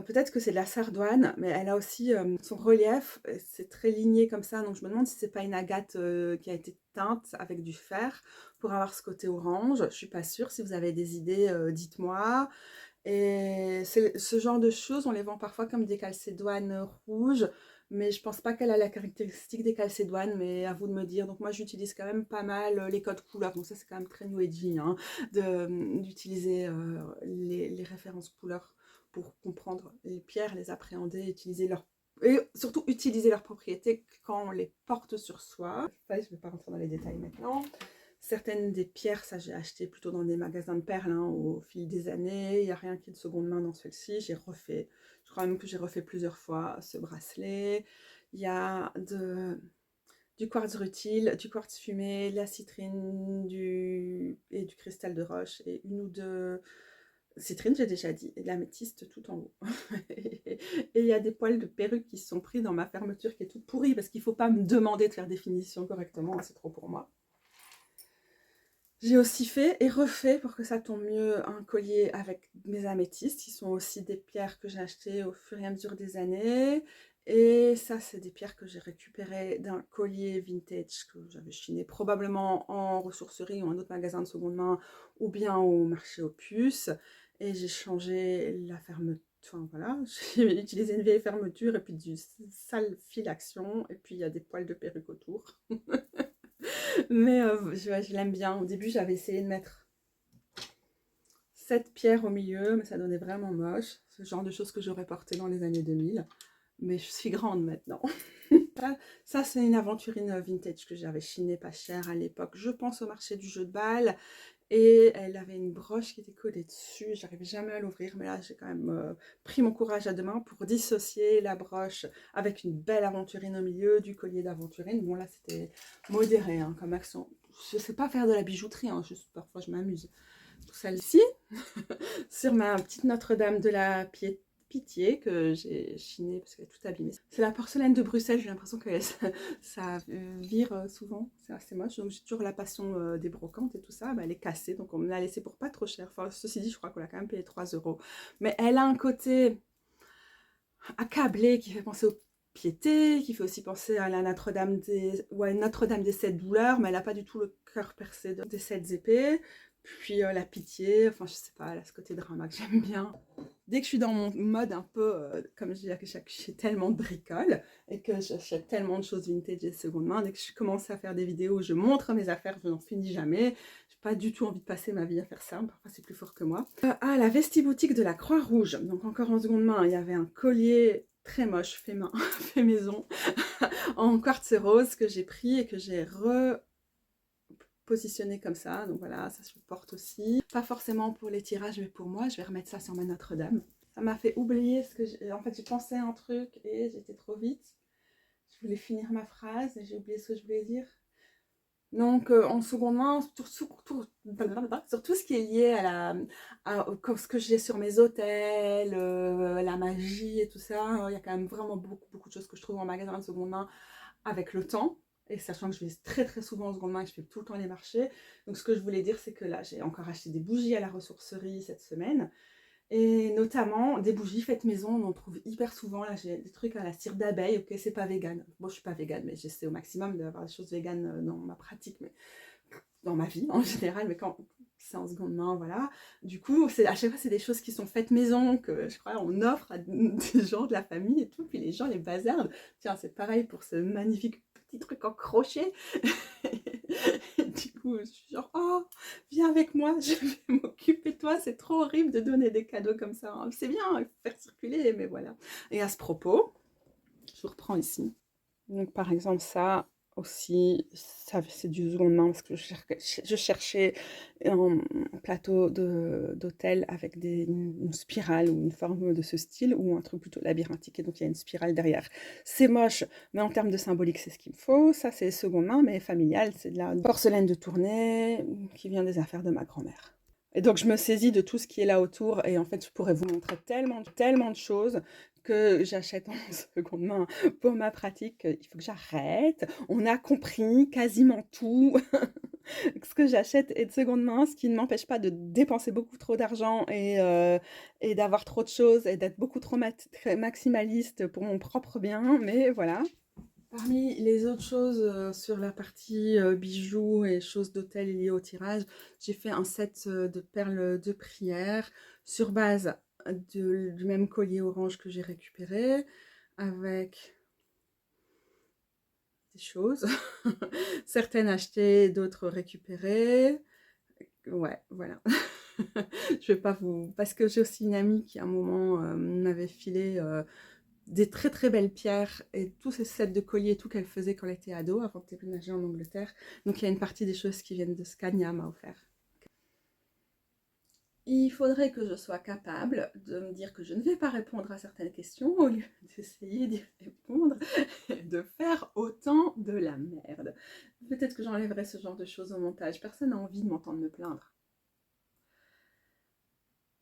Peut-être que c'est de la sardoine, mais elle a aussi son relief, c'est très ligné comme ça, donc je me demande si c'est pas une agate qui a été teinte avec du fer pour avoir ce côté orange. Je suis pas sûre, si vous avez des idées, dites-moi. Et ce genre de choses, on les vend parfois comme des calcédoines rouges, mais je pense pas qu'elle a la caractéristique des calcédoines, mais à vous de me dire. Donc moi j'utilise quand même pas mal les codes couleurs, donc ça c'est quand même très new agey, hein, d'utiliser les références couleurs pour comprendre les pierres, les appréhender, utiliser leur et surtout utiliser leurs propriétés quand on les porte sur soi. Enfin, je ne vais pas rentrer dans les détails maintenant. Certaines des pierres, ça j'ai acheté plutôt dans des magasins de perles hein, au fil des années. Il n'y a rien qui est de seconde main dans celle-ci. J'ai refait, je crois même que j'ai refait plusieurs fois ce bracelet. Il y a du quartz rutile, du quartz fumé, la citrine et du cristal de roche et une ou deux citrine, j'ai déjà dit, et de l'améthyste tout en haut. Et il y a des poils de perruque qui se sont pris dans ma fermeture qui est toute pourrie parce qu'il ne faut pas me demander de faire des finitions correctement, c'est trop pour moi. J'ai aussi fait et refait pour que ça tombe mieux un collier avec mes améthystes, qui sont aussi des pierres que j'ai achetées au fur et à mesure des années. Et ça, c'est des pierres que j'ai récupérées d'un collier vintage que j'avais chiné probablement en ressourcerie ou un autre magasin de seconde main ou bien au marché aux puces. Et j'ai changé la fermeture. Enfin voilà, j'ai utilisé une vieille fermeture et puis du sale fil action. Et puis il y a des poils de perruque autour. Mais je l'aime bien. Au début, j'avais essayé de mettre cette pierre au milieu, mais ça donnait vraiment moche. Ce genre de choses que j'aurais porté dans les années 2000. Mais je suis grande maintenant. Ça c'est une aventurine vintage que j'avais chinée pas cher à l'époque. Je pense au marché du jeu de balle. Et elle avait une broche qui était collée dessus. J'arrivais jamais à l'ouvrir, mais là j'ai quand même pris mon courage à deux mains pour dissocier la broche avec une belle aventurine au milieu du collier d'aventurine. Bon là c'était modéré hein, comme accent. Je sais pas faire de la bijouterie, hein, juste parfois je m'amuse. Celle-ci, sur ma petite Notre-Dame de la Pitié que j'ai chinée parce qu'elle est toute abîmée. C'est la porcelaine de Bruxelles, j'ai l'impression que ça vire souvent, c'est assez moche. Donc j'ai toujours la passion des brocantes et tout ça, bah, elle est cassée, donc on me l'a laissée pour pas trop cher. Enfin, ceci dit, je crois qu'on l'a quand même payé 3 €. Mais elle a un côté accablé qui fait penser au Piété, qui fait aussi penser à la Notre-Dame Notre-Dame des Sept Douleurs, mais elle n'a pas du tout le cœur percé des Sept Épées. Puis la Pitié, enfin je sais pas, elle a ce côté drama que j'aime bien. Dès que je suis dans mon mode un peu, comme je dis, que j'ai tellement de bricoles et que j'achète tellement de choses vintage et seconde main, dès que je commence à faire des vidéos où je montre mes affaires, je n'en finis jamais. J'ai pas du tout envie de passer ma vie à faire ça, parfois c'est plus fort que moi. Ah, la Vestiboutique de la Croix-Rouge, donc encore en seconde main, il y avait un collier très moche, fait main, fait maison, en quartz rose que j'ai pris et que j'ai positionné comme ça, donc voilà, ça se porte aussi. Pas forcément pour les tirages, mais pour moi, je vais remettre ça sur ma Notre-Dame. Ça m'a fait oublier ce que en fait, j'ai pensé à un truc et j'étais trop vite. Je voulais finir ma phrase et j'ai oublié ce que je voulais dire. Donc, en seconde main, sur tout ce qui est lié à ce que j'ai sur mes hôtels, la magie et tout ça, il y a quand même vraiment beaucoup de choses que je trouve en magasin de seconde main avec le temps. Et sachant que je vais très très souvent en seconde main et que je fais tout le temps les marchés. Donc ce que je voulais dire, c'est que là, j'ai encore acheté des bougies à la ressourcerie cette semaine. Et notamment des bougies faites maison, on en trouve hyper souvent. Là, j'ai des trucs à la cire d'abeille. Ok, c'est pas vegan. Bon, je suis pas vegan, mais j'essaie au maximum d'avoir des choses vegan dans ma pratique, mais dans ma vie en général. Mais quand c'est en seconde main, voilà. Du coup, à chaque fois, c'est des choses qui sont faites maison, que je crois on offre à des gens de la famille et tout. Puis les gens les bazardent. Tiens, c'est pareil pour ce magnifique petit truc en crochet. Du coup, je suis genre, oh, viens avec moi, je vais m'occuper de toi, c'est trop horrible de donner des cadeaux comme ça. Hein. C'est bien, il faut faire circuler, mais voilà. Et à ce propos, je vous reprends ici. Donc par exemple ça, aussi, ça c'est du seconde main parce que je cherchais un plateau d'hôtel avec une spirale ou une forme de ce style ou un truc plutôt labyrinthique et donc il y a une spirale derrière. C'est moche, mais en termes de symbolique, c'est ce qu'il me faut. Ça, c'est seconde main, mais familial. C'est de la porcelaine de Tournai qui vient des affaires de ma grand-mère. Et donc, je me saisis de tout ce qui est là autour. Et en fait, je pourrais vous montrer tellement de choses que j'achète en seconde main pour ma pratique. Il faut que j'arrête. On a compris quasiment tout. Ce que j'achète est de seconde main, ce qui ne m'empêche pas de dépenser beaucoup trop d'argent et d'avoir trop de choses et d'être beaucoup trop maximaliste pour mon propre bien. Mais voilà. Parmi les autres choses sur la partie bijoux et choses d'hôtel liées au tirage, j'ai fait un set de perles de prière sur base du même collier orange que j'ai récupéré avec des choses, certaines achetées, d'autres récupérées. Ouais, voilà. Je vais pas vous... Parce que j'ai aussi une amie qui à un moment m'avait filé des très belles pierres et tous ces sets de colliers, tout qu'elle faisait quand elle était ado, avant de déménager en Angleterre. Donc il y a une partie des choses qui viennent de Scania m'a offert. Il faudrait que je sois capable de me dire que je ne vais pas répondre à certaines questions au lieu d'essayer d'y répondre et de faire autant de la merde. Peut-être que j'enlèverai ce genre de choses au montage. Personne n'a envie de m'entendre me plaindre.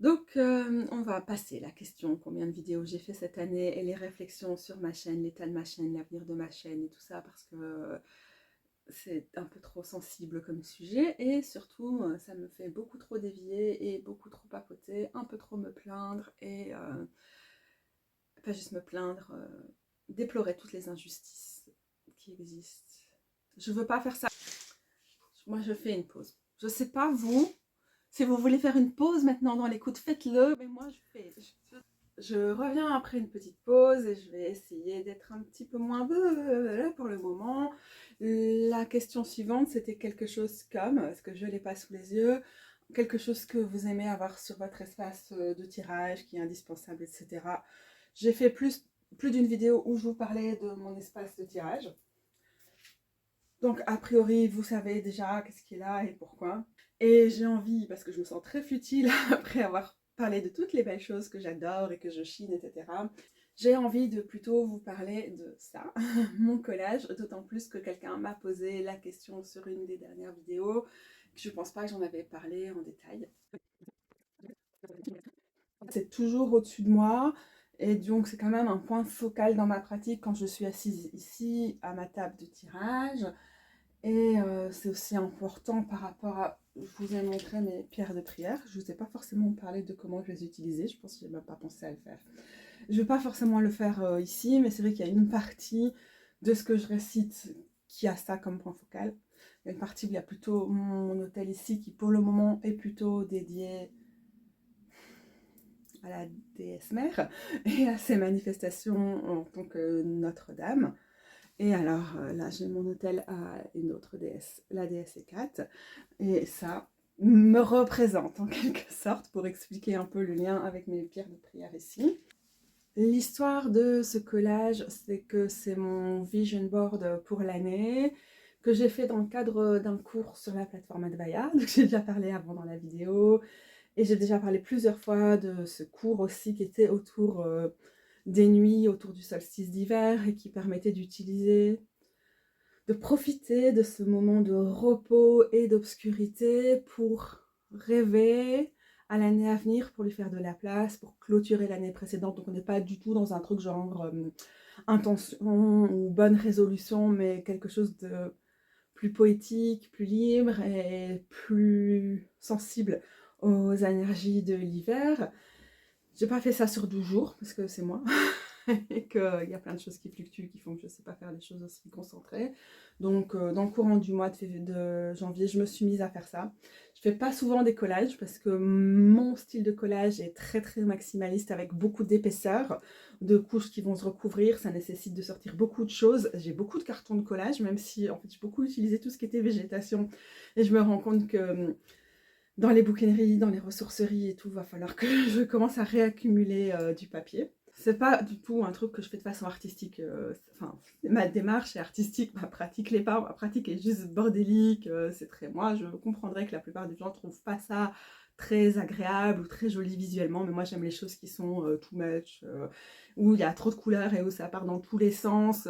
Donc, on va passer la question combien de vidéos j'ai fait cette année et les réflexions sur ma chaîne, l'état de ma chaîne, l'avenir de ma chaîne et tout ça parce que c'est un peu trop sensible comme sujet et surtout ça me fait beaucoup trop dévier et beaucoup trop papoter, un peu trop me plaindre et pas juste me plaindre, déplorer toutes les injustices qui existent. Je veux pas faire ça. Moi je fais une pause. Je sais pas vous, si vous voulez faire une pause maintenant dans l'écoute, faites-le, mais moi je fais. Je reviens après une petite pause et je vais essayer d'être un petit peu moins pour le moment. La question suivante, c'était quelque chose comme, parce que je ne l'ai pas sous les yeux, quelque chose que vous aimez avoir sur votre espace de tirage qui est indispensable, etc. J'ai fait plus d'une vidéo où je vous parlais de mon espace de tirage. Donc, a priori, vous savez déjà qu'est-ce qui est là et pourquoi. Et j'ai envie, parce que je me sens très futile après avoir parlé de toutes les belles choses que j'adore et que je chine, etc. J'ai envie de plutôt vous parler de ça, mon collage, d'autant plus que quelqu'un m'a posé la question sur une des dernières vidéos, que je pense pas que j'en avais parlé en détail. C'est toujours au-dessus de moi, et donc c'est quand même un point focal dans ma pratique quand je suis assise ici à ma table de tirage. Et c'est aussi important par rapport à... Je vous ai montré mes pierres de prière. Je ne vous ai pas forcément parlé de comment je les utilisais. Je pense que je n'ai même pas pensé à le faire. Je ne vais pas forcément le faire ici, mais c'est vrai qu'il y a une partie de ce que je récite qui a ça comme point focal. Il y a une partie où il y a plutôt mon hôtel ici qui pour le moment est plutôt dédié à la déesse mère et à ses manifestations en tant que Notre-Dame. Et alors là, j'ai mon hôtel à une autre déesse, la déesse Hécate. Et ça me représente en quelque sorte pour expliquer un peu le lien avec mes pierres de prière ici. L'histoire de ce collage, c'est que c'est mon vision board pour l'année que j'ai fait dans le cadre d'un cours sur la plateforme Advaya. Donc j'ai déjà parlé avant dans la vidéo et j'ai déjà parlé plusieurs fois de ce cours aussi qui était autour des nuits, autour du solstice d'hiver et qui permettait d'utiliser, de profiter de ce moment de repos et d'obscurité pour rêver à l'année à venir, pour lui faire de la place, pour clôturer l'année précédente. Donc on n'est pas du tout dans un truc genre intention ou bonne résolution, mais quelque chose de plus poétique, plus libre et plus sensible aux énergies de l'hiver. J'ai pas fait ça sur 12 jours, parce que c'est moi. Et qu'il y a plein de choses qui fluctuent, qui font que je ne sais pas faire des choses aussi concentrées. Donc, dans le courant du mois de janvier, je me suis mise à faire ça. Je fais pas souvent des collages parce que mon style de collage est très maximaliste avec beaucoup d'épaisseur, de couches qui vont se recouvrir. Ça nécessite de sortir beaucoup de choses. J'ai beaucoup de cartons de collage, même si en fait j'ai beaucoup utilisé tout ce qui était végétation. Et je me rends compte que dans les bouquineries, dans les ressourceries et tout, va falloir que je commence à réaccumuler du papier. C'est pas du tout un truc que je fais de façon artistique. Enfin, ma démarche est artistique, ma pratique l'est pas. Ma pratique est juste bordélique. C'est très moi. Je comprendrais que la plupart des gens trouvent pas ça très agréable ou très joli visuellement, mais moi j'aime les choses qui sont too much, où il y a trop de couleurs et où ça part dans tous les sens.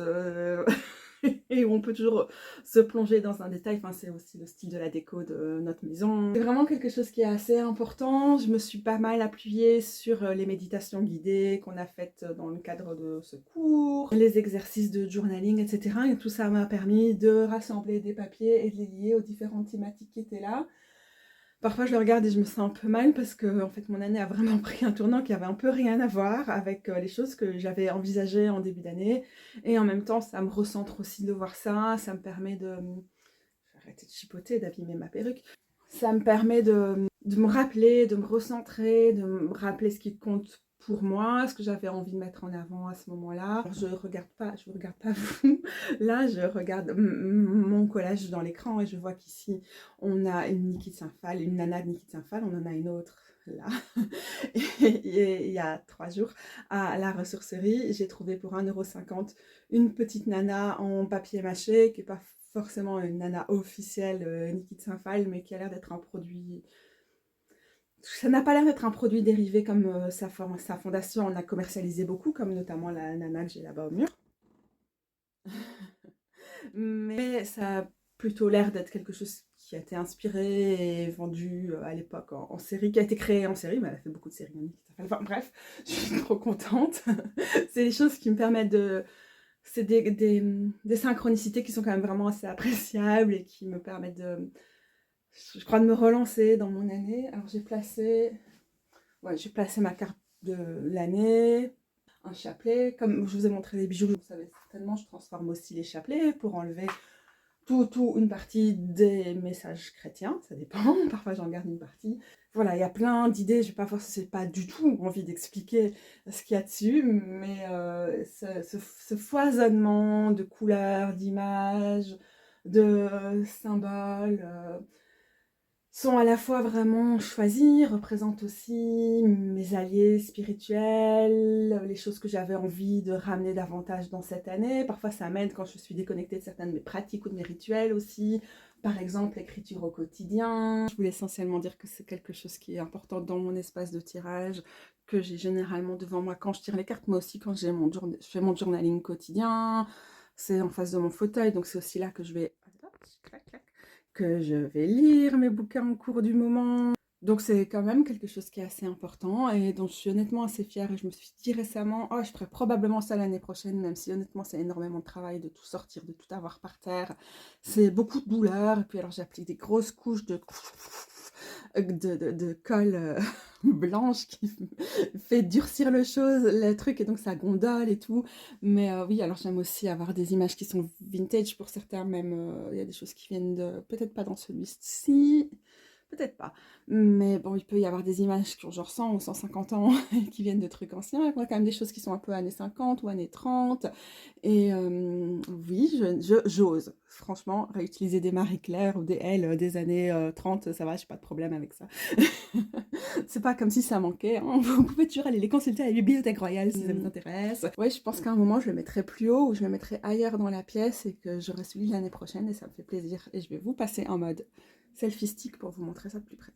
Et où on peut toujours se plonger dans un détail. Enfin, c'est aussi le style de la déco de notre maison. C'est vraiment quelque chose qui est assez important. Je me suis pas mal appuyée sur les méditations guidées qu'on a faites dans le cadre de ce cours, les exercices de journaling, etc. Et tout ça m'a permis de rassembler des papiers et de les lier aux différentes thématiques qui étaient là. Parfois, je le regarde et je me sens un peu mal parce que en fait, mon année a vraiment pris un tournant qui avait un peu rien à voir avec les choses que j'avais envisagées en début d'année. Et en même temps, ça me recentre aussi de voir ça. Ça me permet de... Je vais arrêter de chipoter, d'abîmer ma perruque. Ça me permet de me rappeler, de me recentrer, de me rappeler ce qui compte pour moi, ce que j'avais envie de mettre en avant à ce moment-là. Je vous regarde pas vous. Là, je regarde mon collage dans l'écran et je vois qu'ici, on a une Niki de Saint-Phal, une nana de Niki de Saint-Phal, on en a une autre là. Et il y a 3 jours, à la ressourcerie, j'ai trouvé pour 1,50 € une petite nana en papier mâché qui n'est pas forcément une nana officielle Niki de Saint-Phal, mais qui a l'air d'être un produit... Ça n'a pas l'air d'être un produit dérivé comme sa fondation en a commercialisé beaucoup, comme notamment la nana que j'ai là-bas au mur. Mais ça a plutôt l'air d'être quelque chose qui a été inspiré et vendu à l'époque en série, qui a été créé en série, mais elle a fait beaucoup de séries en Niki de Saint-Phal. Enfin bref, je suis trop contente. C'est des choses qui me permettent de... C'est des synchronicités qui sont quand même vraiment assez appréciables et qui me permettent de... Je crois de me relancer dans mon année. Alors j'ai placé ma carte de l'année, un chapelet. Comme je vous ai montré les bijoux, vous savez certainement, je transforme aussi les chapelets pour enlever une partie des messages chrétiens, ça dépend, parfois j'en garde une partie. Voilà, il y a plein d'idées, je vais pas forcément, pas du tout envie d'expliquer ce qu'il y a dessus, mais ce foisonnement de couleurs, d'images, de symboles, sont à la fois vraiment choisis, représentent aussi mes alliés spirituels, les choses que j'avais envie de ramener davantage dans cette année. Parfois ça m'aide quand je suis déconnectée de certaines de mes pratiques ou de mes rituels aussi. Par exemple, l'écriture au quotidien. Je voulais essentiellement dire que c'est quelque chose qui est important dans mon espace de tirage, que j'ai généralement devant moi quand je tire les cartes, mais aussi quand je fais mon journaling quotidien. C'est en face de mon fauteuil, donc c'est aussi là que je vais... que je vais lire mes bouquins en cours du moment. Donc c'est quand même quelque chose qui est assez important et dont je suis honnêtement assez fière. Et je me suis dit récemment, oh, je ferai probablement ça l'année prochaine, même si honnêtement c'est énormément de travail de tout sortir, de tout avoir par terre. C'est beaucoup de douleur. Et puis alors j'applique des grosses couches de colle blanche qui fait durcir le truc et donc ça gondole et tout. Mais oui, alors j'aime aussi avoir des images qui sont vintage pour certains, même il y a des choses qui viennent de... Peut-être pas dans celui-ci, peut-être pas. Mais bon, il peut y avoir des images qui ont genre 100 ou 150 ans et qui viennent de trucs anciens. Il y a quand même des choses qui sont un peu années 50 ou années 30. Et oui, j'ose. Franchement, réutiliser des Marie-Claire ou des L des années 30, ça va, j'ai pas de problème avec ça. C'est pas comme si ça manquait, hein. Vous pouvez toujours aller les consulter à la Bibliothèque Royale si ça vous intéresse. Ouais, je pense qu'à un moment, je le mettrai plus haut ou je le mettrai ailleurs dans la pièce et que j'aurai celui de l'année prochaine et ça me fait plaisir. Et je vais vous passer en mode selfie stick pour vous montrer ça de plus près.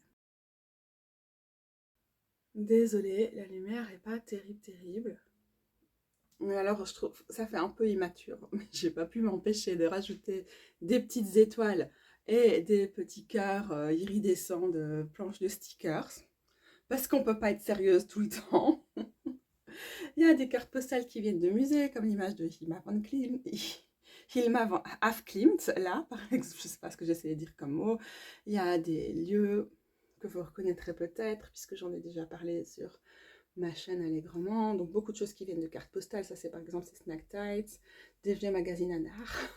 Désolée, la lumière est pas terrible. Mais alors, je trouve ça fait un peu immature. Mais j'ai pas pu m'empêcher de rajouter des petites étoiles et des petits cœurs iridescents de planches de stickers. Parce qu'on peut pas être sérieuse tout le temps. Il y a des cartes postales qui viennent de musées, comme l'image de Hilma van Klimt. Hilma van af Klimt, là, par exemple, je sais pas ce que j'essayais de dire comme mot. Il y a des lieux que vous reconnaîtrez peut-être, puisque j'en ai déjà parlé sur ma chaîne allègrement. Donc beaucoup de choses qui viennent de cartes postales. Ça c'est par exemple ces Snack Tights, des vieux magazines à art,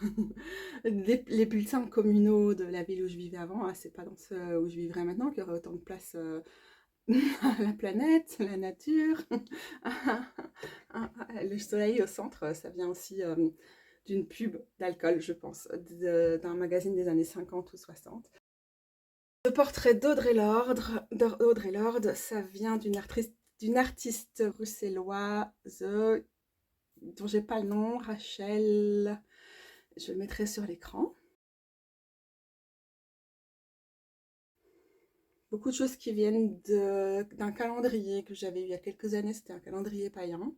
les bulletins communaux de la ville où je vivais avant. Ah, c'est pas dans ce où je vivrais maintenant qu'il y aurait autant de place à la planète, la nature. Le soleil au centre, ça vient aussi d'une pub d'alcool, je pense, d'un magazine des années 50 ou 60. Le portrait d'Audrey Lorde, ça vient d'une d'une artiste bruxelloise dont j'ai pas le nom, Rachel. Je le mettrai sur l'écran. Beaucoup de choses qui viennent d'un calendrier que j'avais eu il y a quelques années. C'était un calendrier païen.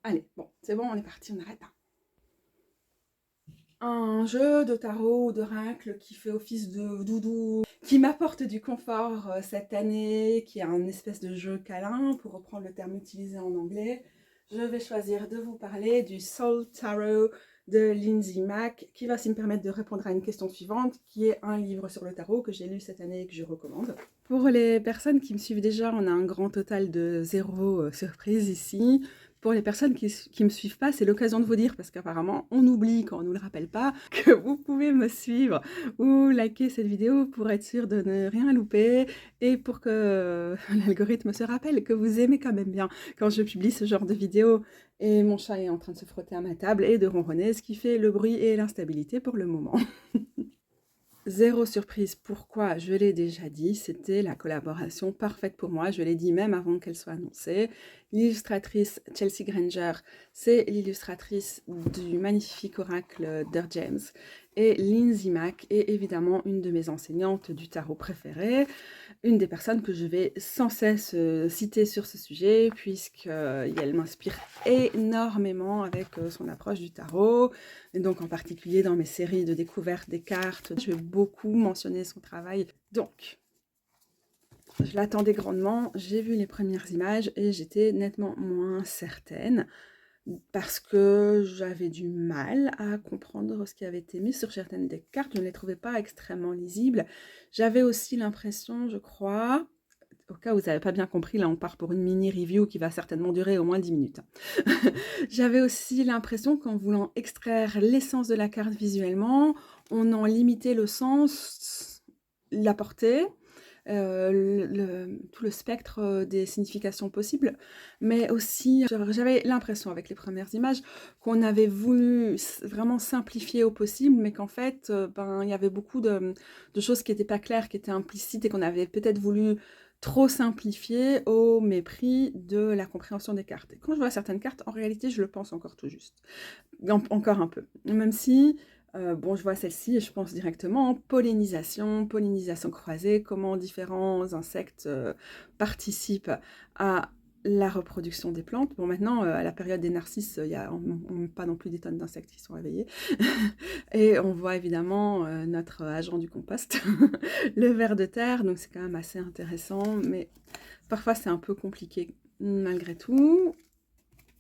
Allez, bon, c'est bon, on est parti, on arrête. Un jeu de tarot ou d'oracle qui fait office de doudou, qui m'apporte du confort cette année, qui est un espèce de jeu câlin, pour reprendre le terme utilisé en anglais. Je vais choisir de vous parler du Soul Tarot de Lindsay Mack, qui va aussi me permettre de répondre à une question suivante, qui est un livre sur le tarot que j'ai lu cette année et que je recommande. Pour les personnes qui me suivent déjà, on a un grand total de 0 surprise ici. Pour les personnes qui me suivent pas, c'est l'occasion de vous dire, parce qu'apparemment on oublie quand on nous le rappelle pas, que vous pouvez me suivre ou liker cette vidéo pour être sûr de ne rien louper et pour que l'algorithme se rappelle que vous aimez quand même bien quand je publie ce genre de vidéo. Et mon chat est en train de se frotter à ma table et de ronronner, ce qui fait le bruit et l'instabilité pour le moment. 0 surprise, pourquoi? Je l'ai déjà dit, c'était la collaboration parfaite pour moi, je l'ai dit même avant qu'elle soit annoncée. L'illustratrice Chelsea Granger, c'est l'illustratrice du magnifique oracle d'Earth James. Et Lindsay Mack est évidemment une de mes enseignantes du tarot préférée, une des personnes que je vais sans cesse citer sur ce sujet, puisqu'elle m'inspire énormément avec son approche du tarot, et donc en particulier dans mes séries de découverte des cartes, je vais beaucoup mentionner son travail. Donc, je l'attendais grandement, j'ai vu les premières images et j'étais nettement moins certaine, parce que j'avais du mal à comprendre ce qui avait été mis sur certaines des cartes, je ne les trouvais pas extrêmement lisibles. J'avais aussi l'impression, je crois, au cas où vous n'avez pas bien compris, là on part pour une mini-review qui va certainement durer au moins 10 minutes. J'avais aussi l'impression qu'en voulant extraire l'essence de la carte visuellement, on en limitait le sens, la portée, tout le spectre des significations possibles, mais aussi j'avais l'impression avec les premières images qu'on avait voulu vraiment simplifier au possible, mais qu'en fait il y avait beaucoup de choses qui n'étaient pas claires, qui étaient implicites et qu'on avait peut-être voulu trop simplifier au mépris de la compréhension des cartes. Et quand je vois certaines cartes, en réalité je le pense encore tout juste, encore un peu, même si bon, je vois celle-ci et je pense directement en pollinisation croisée, comment différents insectes participent à la reproduction des plantes. Bon, maintenant, à la période des narcisses, il n'y a pas non plus des tonnes d'insectes qui sont réveillés. Et on voit évidemment notre agent du compost, le ver de terre, donc c'est quand même assez intéressant, mais parfois c'est un peu compliqué malgré tout.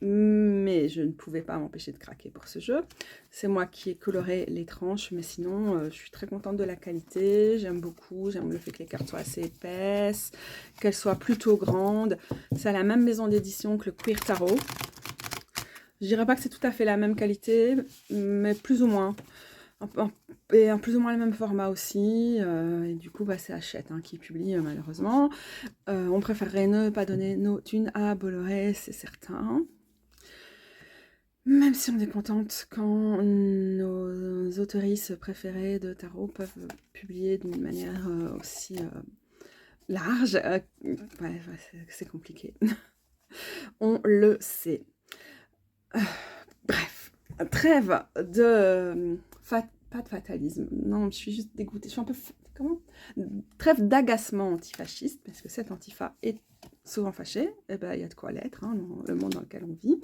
Mais je ne pouvais pas m'empêcher de craquer pour ce jeu. C'est moi qui ai coloré les tranches, mais sinon je suis très contente de la qualité, j'aime beaucoup, j'aime le fait que les cartes soient assez épaisses, qu'elles soient plutôt grandes. C'est à la même maison d'édition que le Queer Tarot. Je dirais pas que c'est tout à fait la même qualité, mais plus ou moins. Et plus ou moins le même format aussi, et du coup c'est Hachette qui publie malheureusement. On préférerait ne pas donner nos thunes à Bolloré, c'est certain. Même si on est contente quand nos autoristes préférés de tarot peuvent publier d'une manière aussi large, ouais, c'est compliqué. On le sait. Bref, trêve de... pas de fatalisme, non, je suis juste dégoûtée. Je suis un peu... Comment? Trêve d'agacement antifasciste, parce que cet antifa est souvent fâché, et il y a de quoi l'être dans le monde dans lequel on vit.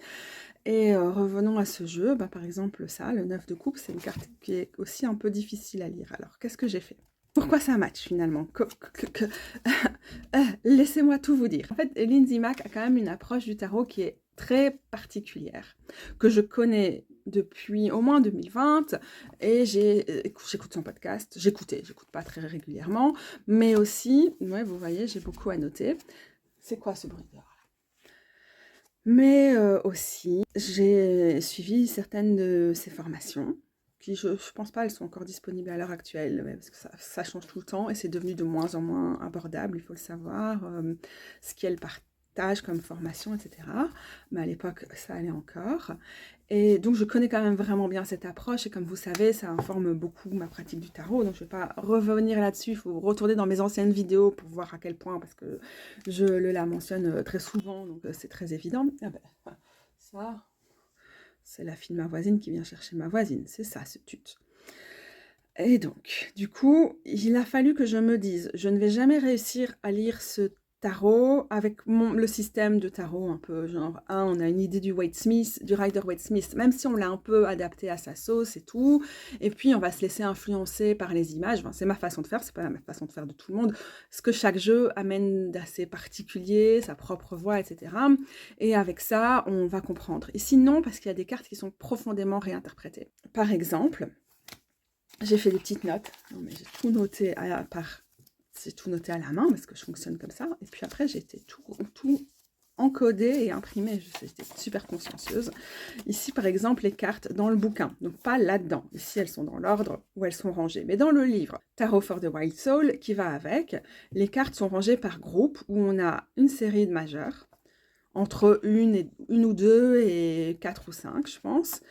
Et revenons à ce jeu, par exemple ça, le 9 de coupe, c'est une carte qui est aussi un peu difficile à lire. Alors, qu'est-ce que j'ai fait? Pourquoi ça match finalement? Laissez-moi tout vous dire. En fait, Lindsay Mack a quand même une approche du tarot qui est très particulière, que je connais depuis au moins 2020, et j'écoute son podcast, j'écoute pas très régulièrement, mais aussi, ouais, vous voyez, j'ai beaucoup à noter. C'est quoi ce bruit dehors? Mais aussi, j'ai suivi certaines de ses formations, qui je pense pas, elles sont encore disponibles à l'heure actuelle, parce que ça change tout le temps, et c'est devenu de moins en moins abordable, il faut le savoir, ce qu'elle stage, comme formation, etc. Mais à l'époque, ça allait encore. Et donc, je connais quand même vraiment bien cette approche. Et comme vous savez, ça informe beaucoup ma pratique du tarot. Donc, je ne vais pas revenir là-dessus. Il faut retourner dans mes anciennes vidéos pour voir à quel point, parce que je la mentionne très souvent. Donc, c'est très évident. Ah ben, ça, c'est la fille de ma voisine qui vient chercher ma voisine. C'est ça, ce tute. Et donc, du coup, il a fallu que je me dise, je ne vais jamais réussir à lire ce tarot avec le système de tarot un peu genre, on a une idée du Waite-Smith, du Rider-Waite-Smith, même si on l'a un peu adapté à sa sauce et tout, et puis on va se laisser influencer par les images, enfin, c'est ma façon de faire, c'est pas la façon de faire de tout le monde, ce que chaque jeu amène d'assez particulier, sa propre voix, etc. Et avec ça, on va comprendre. Et sinon, parce qu'il y a des cartes qui sont profondément réinterprétées. Par exemple, j'ai fait des petites notes. Non, mais j'ai tout noté à la main parce que je fonctionne comme ça. Et puis après, j'ai été tout encodé et imprimé. J'étais super consciencieuse. Ici, par exemple, les cartes dans le bouquin. Donc, pas là-dedans. Ici, elles sont dans l'ordre où elles sont rangées. Mais dans le livre Tarot for the Wild Soul qui va avec, les cartes sont rangées par groupe où on a une série de majeurs. Entre une ou deux et 4 ou 5, je pense.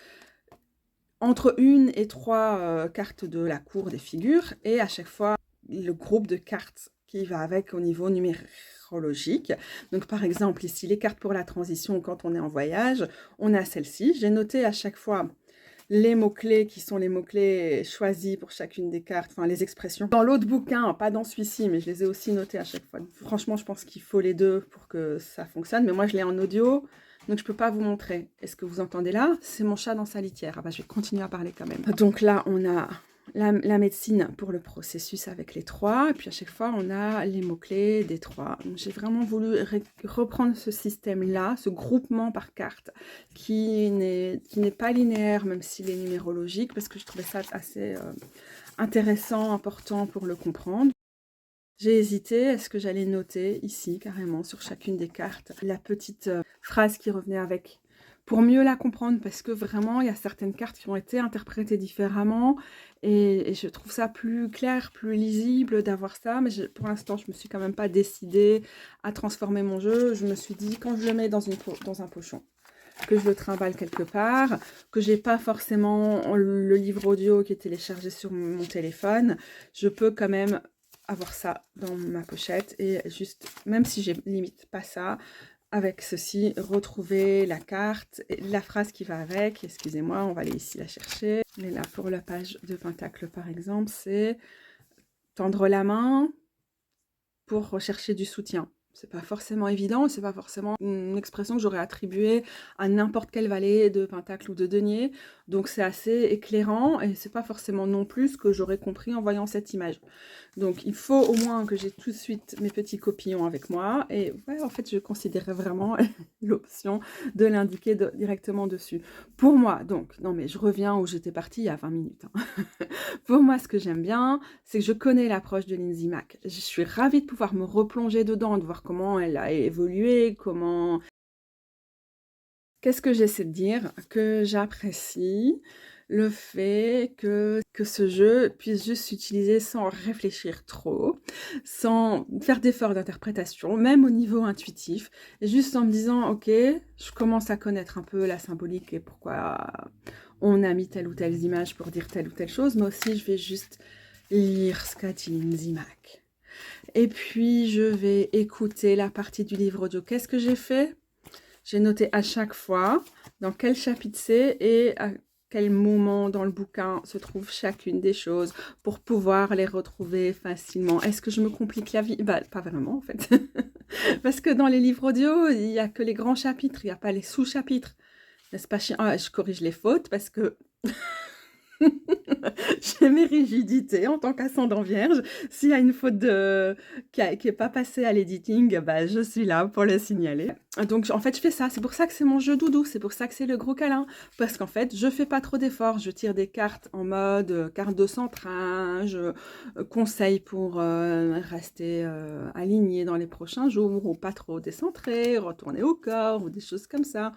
Entre 1 et 3 cartes de la cour des figures, et à chaque fois, le groupe de cartes qui va avec au niveau numérologique. Donc, par exemple, ici, les cartes pour la transition quand on est en voyage, on a celle-ci. J'ai noté à chaque fois les mots-clés qui sont les mots-clés choisis pour chacune des cartes, enfin les expressions. Dans l'autre bouquin, pas dans celui-ci, mais je les ai aussi notés à chaque fois. Franchement, je pense qu'il faut les deux pour que ça fonctionne, mais moi, je l'ai en audio. Donc, je ne peux pas vous montrer. Est-ce que vous entendez là? C'est mon chat dans sa litière. Ah bah, je vais continuer à parler quand même. Donc là, on a la médecine pour le processus avec les 3. Et puis, à chaque fois, on a les mots-clés des 3. Donc, j'ai vraiment voulu reprendre ce système-là, ce groupement par carte, qui n'est pas linéaire, même s'il est numérologique, parce que je trouvais ça assez intéressant, important pour le comprendre. J'ai hésité, est-ce que j'allais noter ici, carrément, sur chacune des cartes, la petite phrase qui revenait avec, pour mieux la comprendre, parce que vraiment, il y a certaines cartes qui ont été interprétées différemment, et je trouve ça plus clair, plus lisible d'avoir ça, mais pour l'instant, je ne me suis quand même pas décidée à transformer mon jeu. Je me suis dit, quand je le mets dans un pochon, que je le trimballe quelque part, que j'ai pas forcément le livre audio qui est téléchargé sur mon téléphone, je peux quand même avoir ça dans ma pochette et juste, même si j'ai limite pas ça, avec ceci, retrouver la carte, et la phrase qui va avec, excusez-moi, on va aller ici la chercher. Mais là, pour la page de Pentacle, par exemple, c'est tendre la main pour rechercher du soutien. C'est pas forcément évident, c'est pas forcément une expression que j'aurais attribuée à n'importe quel valet de pentacle ou de denier, donc c'est assez éclairant et c'est pas forcément non plus ce que j'aurais compris en voyant cette image. Donc il faut au moins que j'ai tout de suite mes petits copillons avec moi, et ouais, en fait je considérais vraiment l'option de l'indiquer directement dessus. Pour moi, donc, non mais je reviens où j'étais partie il y a 20 minutes. Pour moi, ce que j'aime bien, c'est que je connais l'approche de Lindsay Mack. Je suis ravie de pouvoir me replonger dedans, de voir comment elle a évolué, comment... Qu'est-ce que j'essaie de dire? Que j'apprécie le fait que ce jeu puisse juste s'utiliser sans réfléchir trop, sans faire d'efforts d'interprétation, même au niveau intuitif, et juste en me disant, ok, je commence à connaître un peu la symbolique et pourquoi on a mis telle ou telle image pour dire telle ou telle chose, mais aussi je vais juste lire ce qu'a dit Lindsay Mack. Et puis je vais écouter la partie du livre audio. Qu'est-ce que j'ai fait? J'ai noté à chaque fois dans quel chapitre c'est et à quel moment dans le bouquin se trouve chacune des choses pour pouvoir les retrouver facilement. Est-ce que je me complique la vie? Bah, pas vraiment en fait. Parce que dans les livres audio, il n'y a que les grands chapitres, il n'y a pas les sous-chapitres. N'est-ce pas chiant? Ah, je corrige les fautes parce que j'ai mes rigidités en tant qu'ascendant vierge. S'il y a une faute qui n'est pas passée à l'editing, bah, je suis là pour le signaler. Donc en fait je fais ça, c'est pour ça que c'est mon jeu doudou, c'est pour ça que c'est le gros câlin, parce qu'en fait je fais pas trop d'efforts, je tire des cartes en mode carte de centrage, conseil pour rester aligné dans les prochains jours, ou pas trop décentré, retourner au corps, ou des choses comme ça.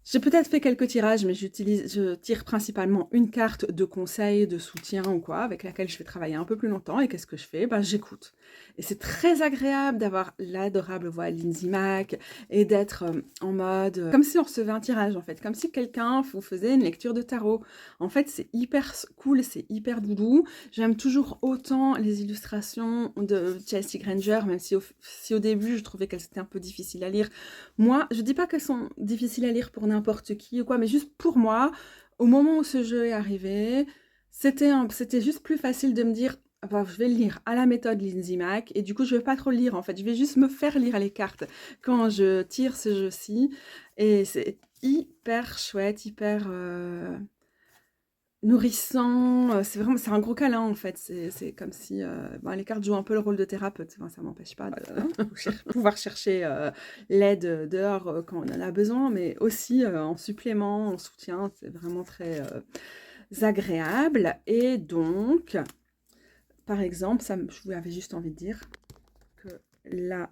J'ai peut-être fait quelques tirages, mais je tire principalement une carte de conseil, de soutien ou quoi, avec laquelle je vais travailler un peu plus longtemps. Et qu'est-ce que je fais? Ben, j'écoute. Et c'est très agréable d'avoir l'adorable voix de Lindsay Mack et d'être en mode comme si on recevait un tirage en fait, comme si quelqu'un vous faisait une lecture de tarot. En fait, c'est hyper cool, c'est hyper doudou. J'aime toujours autant les illustrations de Chelsea Granger, même si au début je trouvais qu'elles étaient un peu difficiles à lire. Moi, je dis pas qu'elles sont difficiles à lire pour n'importe qui ou quoi, mais juste pour moi, au moment où ce jeu est arrivé, c'était juste plus facile de me dire, ah bah, je vais le lire à la méthode Lindsay Mack, et du coup, je vais pas trop le lire en fait, je vais juste me faire lire les cartes quand je tire ce jeu-ci, et c'est hyper chouette, hyper nourrissant, c'est un gros câlin en fait, c'est comme si ben, les cartes jouent un peu le rôle de thérapeute, enfin, ça m'empêche pas de pouvoir chercher l'aide dehors quand on en a besoin, mais aussi en supplément, en soutien, c'est vraiment très agréable. Et donc, par exemple, je vous avais juste envie de dire que là,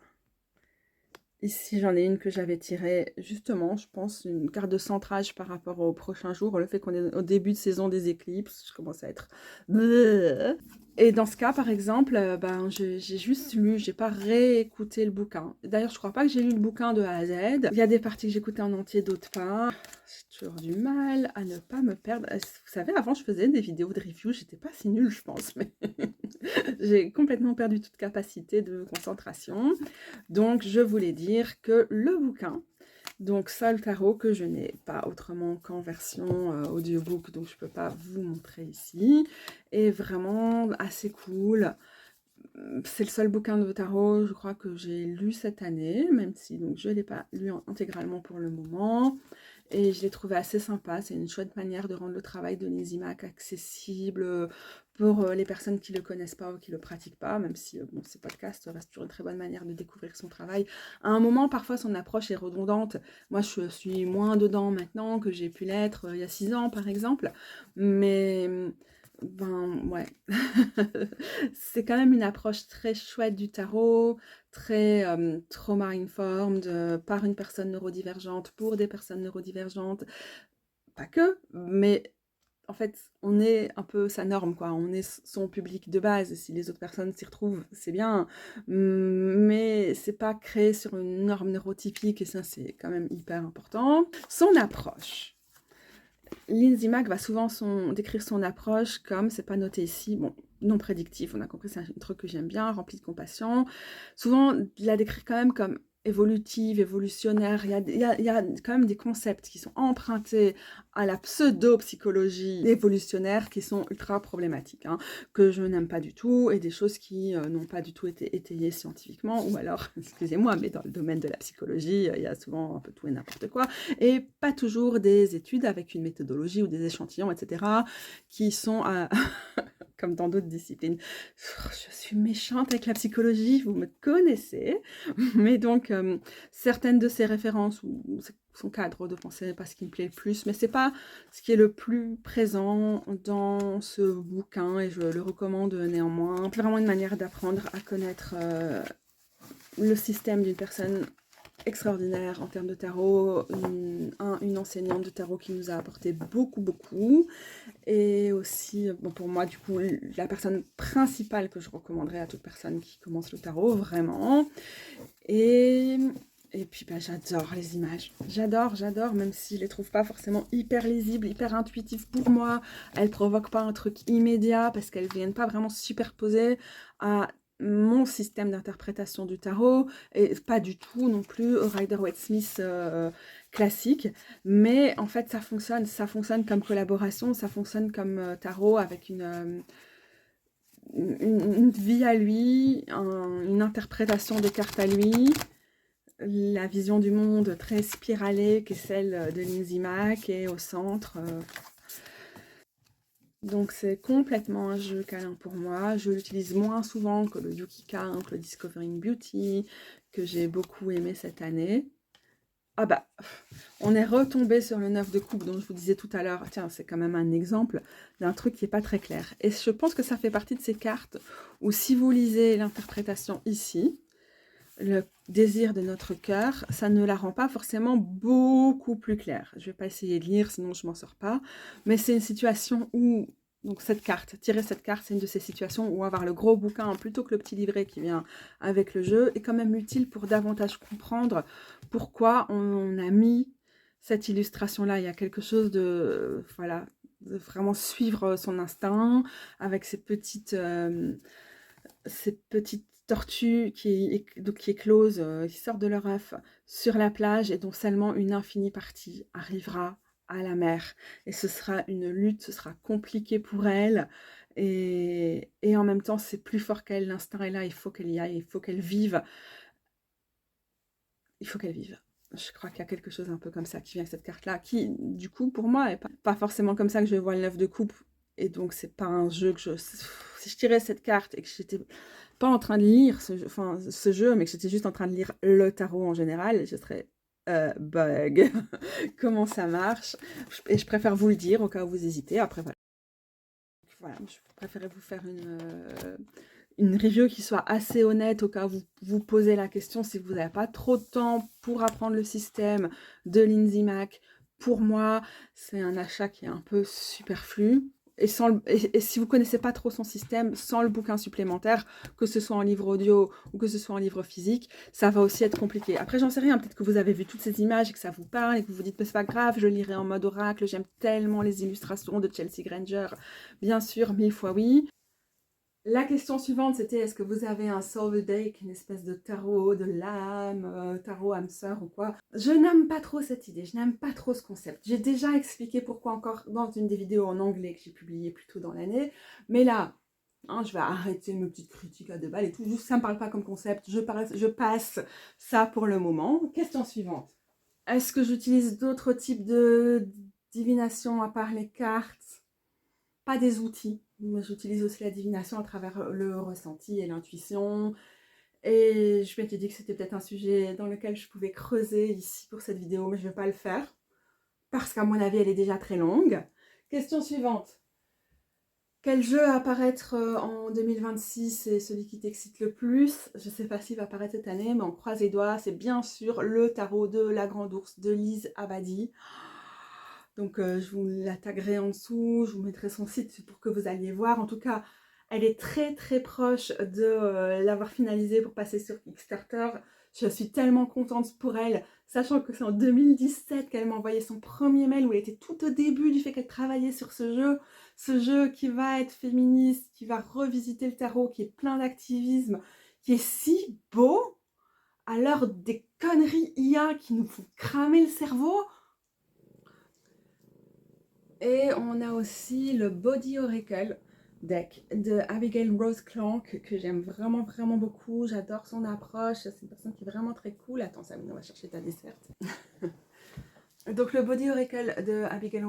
ici, j'en ai une que j'avais tirée, justement, je pense, une carte de centrage par rapport au prochain jour. Le fait qu'on est au début de saison des éclipses, je commence à être... Et dans ce cas, par exemple, ben, j'ai juste lu, j'ai pas réécouté le bouquin. D'ailleurs, je crois pas que j'ai lu le bouquin de A à Z. Il y a des parties que j'écoutais en entier, d'autres pas. J'ai toujours du mal à ne pas me perdre. Vous savez, avant, je faisais des vidéos de review, j'étais pas si nulle, je pense, mais j'ai complètement perdu toute capacité de concentration. Donc, je voulais dire que le bouquin, donc Sol Tarot, que je n'ai pas autrement qu'en version audiobook, donc je ne peux pas vous montrer ici, est vraiment assez cool. C'est le seul bouquin de tarot, je crois, que j'ai lu cette année, même si donc, je ne l'ai pas lu intégralement pour le moment. Et je l'ai trouvé assez sympa, c'est une chouette manière de rendre le travail de Lindsay Mack accessible pour les personnes qui ne le connaissent pas ou qui ne le pratiquent pas, même si bon, ces podcasts restent toujours une très bonne manière de découvrir son travail. À un moment, parfois, son approche est redondante. Moi, je suis moins dedans maintenant que j'ai pu l'être il y a 6 ans, par exemple. Mais, ben, ouais. C'est quand même une approche très chouette du tarot, très trauma-informed, par une personne neurodivergente, pour des personnes neurodivergentes. Pas que, mais en fait, on est un peu sa norme, quoi. On est son public de base. Si les autres personnes s'y retrouvent, c'est bien. Mais c'est pas créé sur une norme neurotypique, et ça, c'est quand même hyper important. Son approche. Lindsay Mack va souvent décrire son approche comme, c'est pas noté ici, bon, non prédictif, on a compris, c'est un truc que j'aime bien, rempli de compassion. Souvent, il la décrit quand même comme évolutive, évolutionnaire. Il y a quand même des concepts qui sont empruntés à la pseudo-psychologie évolutionnaire qui sont ultra problématiques, hein, que je n'aime pas du tout, et des choses qui n'ont pas du tout été étayées scientifiquement, ou alors, excusez-moi, mais dans le domaine de la psychologie, il y a souvent un peu tout et n'importe quoi, et pas toujours des études avec une méthodologie ou des échantillons, etc., qui sont comme dans d'autres disciplines. Je suis méchante avec la psychologie, vous me connaissez, mais donc certaines de ces références ou son cadre de pensée n'est pas ce qui me plaît le plus, mais c'est pas ce qui est le plus présent dans ce bouquin, et je le recommande néanmoins. C'est vraiment une manière d'apprendre à connaître le système d'une personne extraordinaire en termes de tarot, une enseignante de tarot qui nous a apporté beaucoup, et aussi, bon, pour moi, du coup, la personne principale que je recommanderais à toute personne qui commence le tarot, vraiment. Et puis, bah, j'adore les images. J'adore, même si je les trouve pas forcément hyper lisibles, hyper intuitives pour moi. Elles provoquent pas un truc immédiat parce qu'elles viennent pas vraiment se superposer à mon système d'interprétation du tarot, et pas du tout non plus au Rider-Waite-Smith classique, mais en fait ça fonctionne comme collaboration, ça fonctionne comme tarot avec une vie à lui, une interprétation des cartes à lui, la vision du monde très spiralée qui est celle de Lindsay Mack, et au centre. Donc c'est complètement un jeu câlin pour moi. Je l'utilise moins souvent que le Yukika, que le Discovering Beauty, que j'ai beaucoup aimé cette année. Ah bah, on est retombé sur le 9 de coupe dont je vous disais tout à l'heure. Tiens, c'est quand même un exemple d'un truc qui n'est pas très clair. Et je pense que ça fait partie de ces cartes où si vous lisez l'interprétation ici, le désir de notre cœur, ça ne la rend pas forcément beaucoup plus claire. Je ne vais pas essayer de lire, sinon je m'en sors pas. Mais c'est une situation où, donc cette carte, tirer cette carte, c'est une de ces situations où avoir le gros bouquin plutôt que le petit livret qui vient avec le jeu est quand même utile pour davantage comprendre pourquoi on a mis cette illustration-là. Il y a quelque chose de, voilà, de vraiment suivre son instinct avec ces petites tortues qui éclosent, qui sortent de leur œuf sur la plage et dont seulement une infinie partie arrivera à la mer. Et ce sera une lutte, ce sera compliqué pour elle. Et en même temps, c'est plus fort qu'elle, l'instinct est là, il faut qu'elle y aille, il faut qu'elle vive. Il faut qu'elle vive. Je crois qu'il y a quelque chose un peu comme ça qui vient avec cette carte-là, qui, du coup, pour moi, n'est pas forcément comme ça que je vois le 9 de coupe. Et donc, c'est pas un jeu que je... Si je tirais cette carte et que j'étais pas en train de lire ce jeu, mais que j'étais juste en train de lire le tarot en général, je serais bug. Comment ça marche? Et je préfère vous le dire au cas où vous hésitez. Après, voilà, je préférais vous faire une review qui soit assez honnête au cas où vous vous posez la question si vous n'avez pas trop de temps pour apprendre le système de Lindsay Mack. Pour moi, c'est un achat qui est un peu superflu. Et si vous ne connaissez pas trop son système, sans le bouquin supplémentaire, que ce soit en livre audio ou que ce soit en livre physique, ça va aussi être compliqué. Après, j'en sais rien, peut-être que vous avez vu toutes ces images et que ça vous parle et que vous vous dites, mais c'est pas grave, je lirai en mode oracle, j'aime tellement les illustrations de Chelsea Granger. Bien sûr, 1000 fois oui. La question suivante, c'était est-ce que vous avez un soul deck, une espèce de tarot de l'âme, tarot âme sœur ou quoi? Je n'aime pas trop cette idée, je n'aime pas trop ce concept. J'ai déjà expliqué pourquoi encore dans une des vidéos en anglais que j'ai publiées plus tôt dans l'année, mais là, hein, je vais arrêter mes petites critiques à 2 balles et tout, juste ça me parle pas comme concept, je passe ça pour le moment. Question suivante. Est-ce que j'utilise d'autres types de divination à part les cartes? Pas des outils. Moi, j'utilise aussi la divination à travers le ressenti et l'intuition. Et je m'étais dit que c'était peut-être un sujet dans lequel je pouvais creuser ici pour cette vidéo, mais je ne vais pas le faire. Parce qu'à mon avis, elle est déjà très longue. Question suivante. Quel jeu à apparaître en 2026 est celui qui t'excite le plus? Je ne sais pas s'il va apparaître cette année, mais on croise les doigts. C'est bien sûr le tarot de la Grande Ourse de Lise Abadi. Donc, je vous la taguerai en dessous, je vous mettrai son site pour que vous alliez voir. En tout cas, elle est très très proche de l'avoir finalisée pour passer sur Kickstarter. Je suis tellement contente pour elle, sachant que c'est en 2017 qu'elle m'a envoyé son premier mail où elle était tout au début du fait qu'elle travaillait sur ce jeu qui va être féministe, qui va revisiter le tarot, qui est plein d'activisme, qui est si beau, à l'heure des conneries IA qui nous font cramer le cerveau. Et on a aussi le Body Oracle deck de Abigail Rose Clark que j'aime vraiment vraiment beaucoup. J'adore son approche, c'est une personne qui est vraiment très cool. Attends, ça on va chercher ta desserte. Donc le Body Oracle de Abigail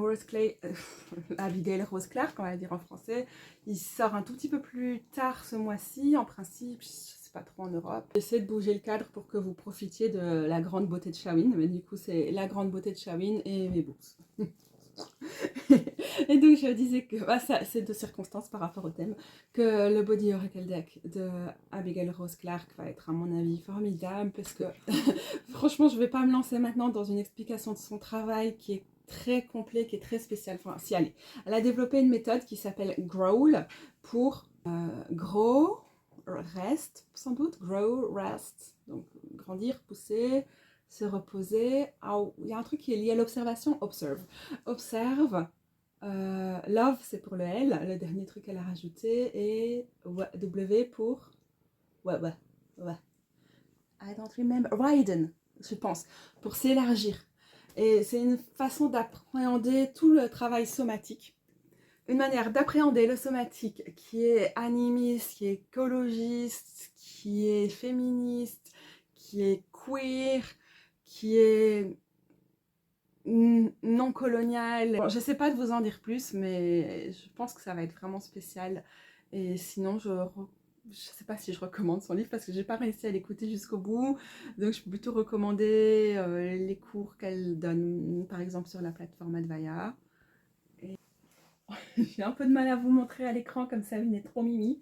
Abigail Rose Clark, on va dire en français, il sort un tout petit peu plus tard ce mois-ci. En principe, je sais pas trop en Europe. J'essaie de bouger le cadre pour que vous profitiez de la grande beauté de Shawin, mais du coup c'est la grande beauté de Shawin et mes bourses. Et donc je disais que c'est de circonstances par rapport au thème que le Body Oracle deck de Abigail Rose Clark va être à mon avis formidable parce que franchement je vais pas me lancer maintenant dans une explication de son travail qui est très complet, qui est très spécial. Enfin si allez, elle a développé une méthode qui s'appelle Growl pour grow, rest sans doute, grow, rest, donc grandir, pousser, se reposer. Oh, il y a un truc qui est lié à l'observation, observe. Love, c'est pour le L, le dernier truc qu'elle a rajouté, et W pour... Ouais. I don't remember. Widen, je pense, pour s'élargir. Et c'est une façon d'appréhender tout le travail somatique. Une manière d'appréhender le somatique qui est animiste, qui est écologiste, qui est féministe, qui est queer, qui est non colonial. Bon, je sais pas de vous en dire plus, mais je pense que ça va être vraiment spécial. Et sinon, je sais pas si je recommande son livre parce que j'ai pas réussi à l'écouter jusqu'au bout. Donc, je peux plutôt recommander les cours qu'elle donne, par exemple sur la plateforme Advaya. Et j'ai un peu de mal à vous montrer à l'écran comme Sabine est trop mimi.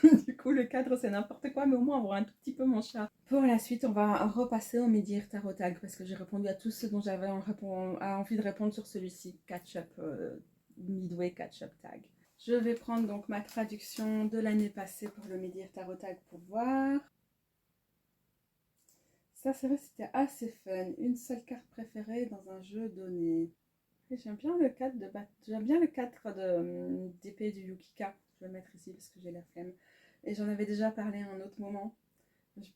Du coup, coup le cadre c'est n'importe quoi, mais au moins on voit un tout petit peu mon chat. Pour la suite, on va repasser au Médir Tarot Tag parce que j'ai répondu à tout ce dont j'avais envie de répondre sur celui-ci, Catch-up, Midway Catch-up Tag. Je vais prendre donc ma traduction de l'année passée pour le Médir Tarot Tag pour voir. Ça, c'est vrai, c'était assez fun. Une seule carte préférée dans un jeu donné. J'aime bien le cadre d'épée du Yukika. Je vais le mettre ici parce que j'ai la flemme. Et j'en avais déjà parlé à un autre moment.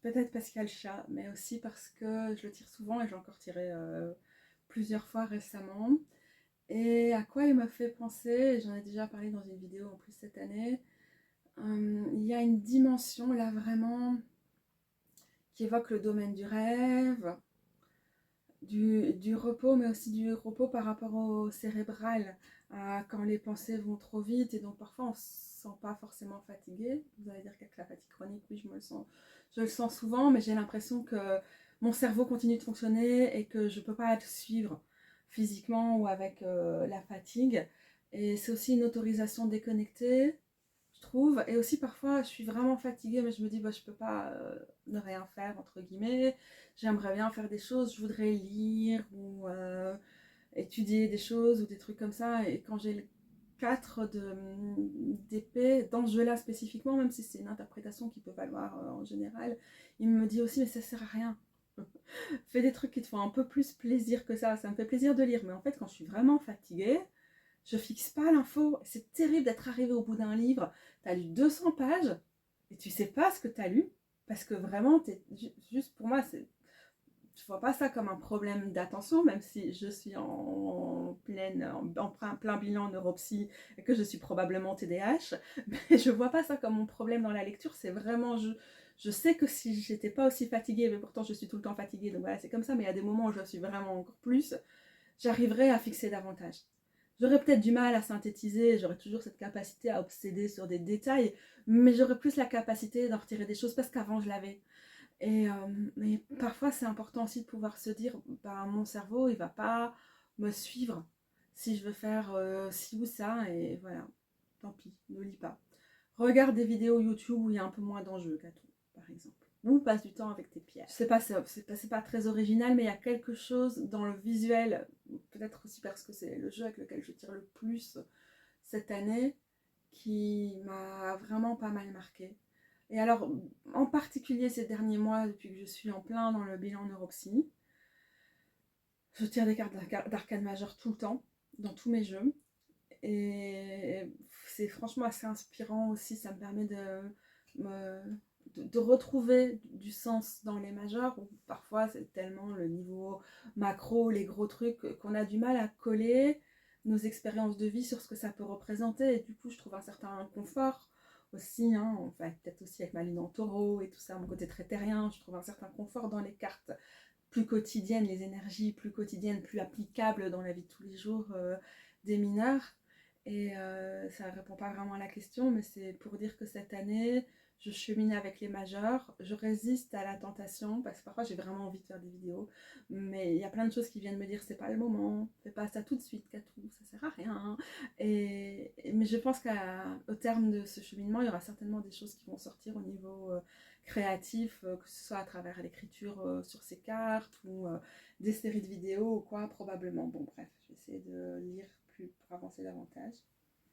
Peut-être parce qu'il y a le chat, mais aussi parce que je le tire souvent et j'ai encore tiré plusieurs fois récemment. Et à quoi il m'a fait penser, j'en ai déjà parlé dans une vidéo en plus cette année, il y a une dimension là vraiment qui évoque le domaine du rêve, du repos, mais aussi du repos par rapport au cérébral, quand les pensées vont trop vite et donc parfois on ne se sent pas forcément fatigué. Vous allez dire qu'avec la fatigue chronique, oui, je le sens souvent, mais j'ai l'impression que mon cerveau continue de fonctionner et que je ne peux pas le suivre physiquement ou avec la fatigue. Et c'est aussi une autorisation déconnectée, je trouve. Et aussi parfois je suis vraiment fatiguée, mais je me dis bah, je peux pas ne rien faire entre guillemets. J'aimerais bien faire des choses, je voudrais lire ou étudier des choses ou des trucs comme ça. Et quand j'ai le 4 d'épée dans ce jeu-là spécifiquement, même si c'est une interprétation qui peut valoir en général, il me dit aussi mais ça sert à rien. Fais des trucs qui te font un peu plus plaisir que ça. Ça me fait plaisir de lire, mais en fait quand je suis vraiment fatiguée, je fixe pas l'info. C'est terrible d'être arrivé au bout d'un livre, tu as lu 200 pages et tu sais pas ce que tu as lu parce que vraiment, juste pour moi, je vois pas ça comme un problème d'attention, même si je suis en plein bilan neuropsy et que je suis probablement TDAH, mais je vois pas ça comme mon problème dans la lecture. C'est vraiment, je sais que si j'étais pas aussi fatiguée, mais pourtant je suis tout le temps fatiguée, donc voilà, c'est comme ça, mais il y a des moments où je suis vraiment encore plus, j'arriverai à fixer davantage. J'aurais peut-être du mal à synthétiser, j'aurais toujours cette capacité à obséder sur des détails, mais j'aurais plus la capacité d'en retirer des choses parce qu'avant je l'avais. Mais parfois c'est important aussi de pouvoir se dire, bah, mon cerveau il va pas me suivre si je veux faire ci ou ça, et voilà, tant pis, ne lis pas. Regarde des vidéos YouTube où il y a un peu moins d'enjeux qu'à tout, par exemple. Ou passe du temps avec tes pierres. Je sais pas, c'est pas très original, mais il y a quelque chose dans le visuel, peut-être aussi parce que c'est le jeu avec lequel je tire le plus cette année, qui m'a vraiment pas mal marqué. Et alors, en particulier ces derniers mois, depuis que je suis en plein dans le bilan neuropsy, je tire des cartes d'arcane majeure tout le temps, dans tous mes jeux. Et c'est franchement assez inspirant aussi, ça me permet de retrouver du sens dans les majeurs, où parfois c'est tellement le niveau macro, les gros trucs, qu'on a du mal à coller nos expériences de vie sur ce que ça peut représenter. Et du coup, je trouve un certain confort aussi, hein, enfin, peut-être aussi avec ma lune en taureau et tout ça, mon côté très terrien, je trouve un certain confort dans les cartes plus quotidiennes, les énergies plus quotidiennes, plus applicables dans la vie de tous les jours des mineurs. Et ça ne répond pas vraiment à la question, mais c'est pour dire que cette année, je chemine avec les majeurs, je résiste à la tentation, parce que parfois j'ai vraiment envie de faire des vidéos, mais il y a plein de choses qui viennent me dire c'est pas le moment, fais pas ça tout de suite, Katou, ça sert à rien. Mais je pense qu'au terme de ce cheminement, il y aura certainement des choses qui vont sortir au niveau créatif, que ce soit à travers l'écriture sur ces cartes ou des séries de vidéos ou quoi, probablement. Bon bref, je vais essayer de lire pour avancer davantage.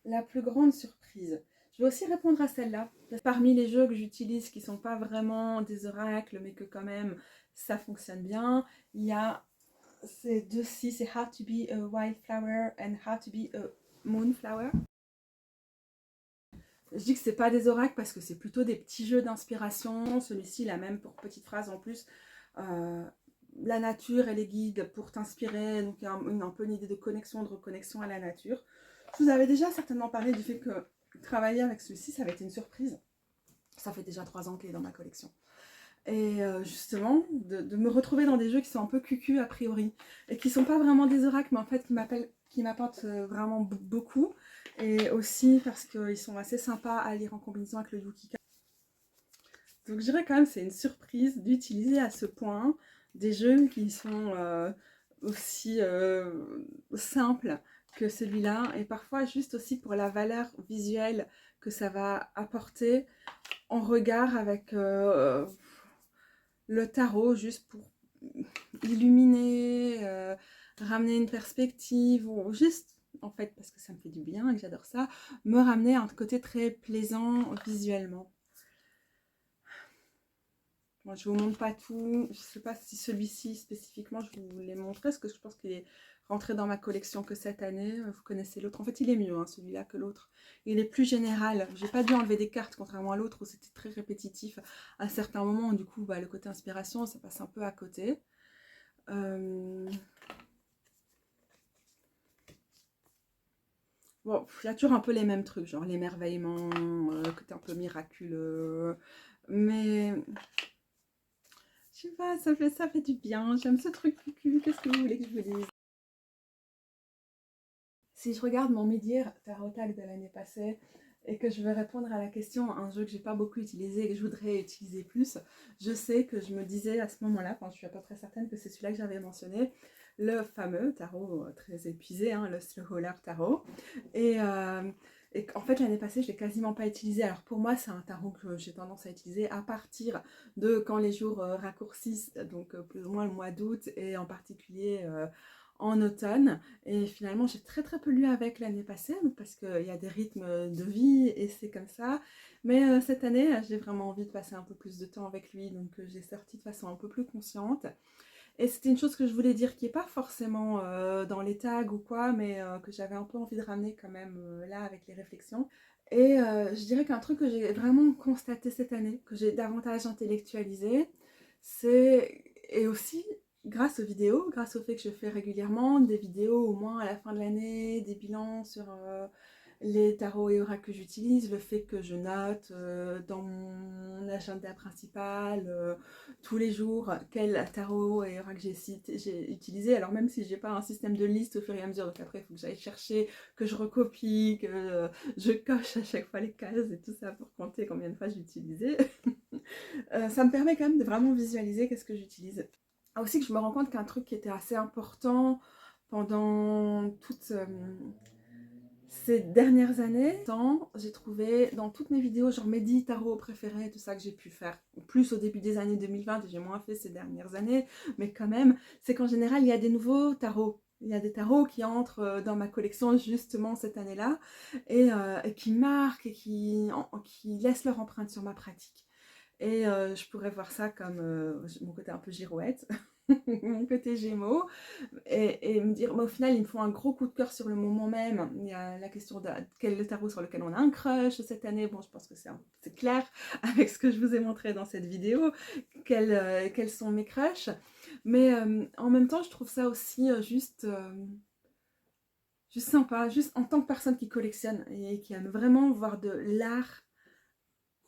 La plus grande surprise. Je vais aussi répondre à celle-là. Parmi les jeux que j'utilise qui ne sont pas vraiment des oracles, mais que quand même ça fonctionne bien, il y a ces deux-ci, c'est How to be a Wildflower and How to be a Moonflower. Je dis que c'est pas des oracles parce que c'est plutôt des petits jeux d'inspiration. Celui-ci, il a même pour petite phrase en plus la nature et les guides pour t'inspirer. Donc il y a un peu une idée de connexion, de reconnexion à la nature. Je vous avais déjà certainement parlé du fait que travailler avec celui-ci, ça avait été une surprise. Ça fait déjà 3 ans qu'il est dans ma collection. Et justement, de me retrouver dans des jeux qui sont un peu cucu a priori, et qui sont pas vraiment des oracles, mais en fait qui m'apportent vraiment beaucoup. Et aussi parce qu'ils sont assez sympas à lire en combinaison avec le Yukika. Donc je dirais quand même que c'est une surprise d'utiliser à ce point des jeux qui sont aussi simples que celui-là, et parfois juste aussi pour la valeur visuelle que ça va apporter. en regard avec le tarot, juste pour illuminer, ramener une perspective, ou juste, en fait, parce que ça me fait du bien et que j'adore ça, me ramener à un côté très plaisant visuellement. Moi, je vous montre pas tout. Je sais pas si celui-ci spécifiquement, je vous l'ai montré, parce que je pense qu'il est rentré dans ma collection que cette année. Vous connaissez l'autre. En fait, il est mieux, hein, celui-là, que l'autre. Il est plus général. J'ai pas dû enlever des cartes, contrairement à l'autre où c'était très répétitif à certains moments. Du coup, bah, le côté inspiration, ça passe un peu à côté. Bon, il y a toujours un peu les mêmes trucs, genre l'émerveillement, côté un peu miraculeux. Mais je sais pas, ça fait du bien. J'aime ce truc cucu. Qu'est-ce que vous voulez que je vous dise? Si je regarde mon Médir Tarot Tag de l'année passée et que je veux répondre à la question, un jeu que j'ai pas beaucoup utilisé et que je voudrais utiliser plus, je sais que je me disais à ce moment-là, quand je suis à peu près certaine que c'est celui-là que j'avais mentionné, le fameux tarot très épuisé, hein, le Slow Roller Tarot. Et, en fait, l'année passée, je l'ai quasiment pas utilisé. Alors pour moi, c'est un tarot que j'ai tendance à utiliser à partir de quand les jours raccourcissent, donc plus ou moins le mois d'août et en particulier en automne. Et finalement, j'ai très très peu lu avec l'année passée parce qu'il y a des rythmes de vie et c'est comme ça. Mais cette année, j'ai vraiment envie de passer un peu plus de temps avec lui, donc j'ai sorti de façon un peu plus consciente. Et c'était une chose que je voulais dire qui n'est pas forcément dans les tags ou quoi, mais que j'avais un peu envie de ramener quand même là avec les réflexions. Et je dirais qu'un truc que j'ai vraiment constaté cette année, que j'ai davantage intellectualisé, c'est, et aussi grâce aux vidéos, grâce au fait que je fais régulièrement des vidéos au moins à la fin de l'année, des bilans sur les tarots et oracles que j'utilise, le fait que je note dans mon agenda principal tous les jours quel tarot et oracle j'ai utilisé, alors même si j'ai pas un système de liste au fur et à mesure, donc après il faut que j'aille chercher, que je recopie, que je coche à chaque fois les cases et tout ça pour compter combien de fois j'ai utilisé. Ça me permet quand même de vraiment visualiser qu'est-ce que j'utilise. Aussi que je me rends compte qu'un truc qui était assez important pendant toute ces dernières années, j'ai trouvé dans toutes mes vidéos, genre mes 10 tarots préférés, tout ça que j'ai pu faire, plus au début des années 2020, et j'ai moins fait ces dernières années, mais quand même, c'est qu'en général, il y a des nouveaux tarots. Il y a des tarots qui entrent dans ma collection justement cette année-là, et qui marquent et qui laissent leur empreinte sur ma pratique. Et je pourrais voir ça comme mon côté un peu girouette, mon côté gémeaux, et me dire, mais au final, il me faut un gros coup de cœur sur le moment même. Il y a la question de quel est le tarot sur lequel on a un crush cette année. Bon, je pense que c'est clair avec ce que je vous ai montré dans cette vidéo, quels sont mes crushs. Mais en même temps, je trouve ça aussi juste sympa, juste en tant que personne qui collectionne et qui aime vraiment voir de l'art,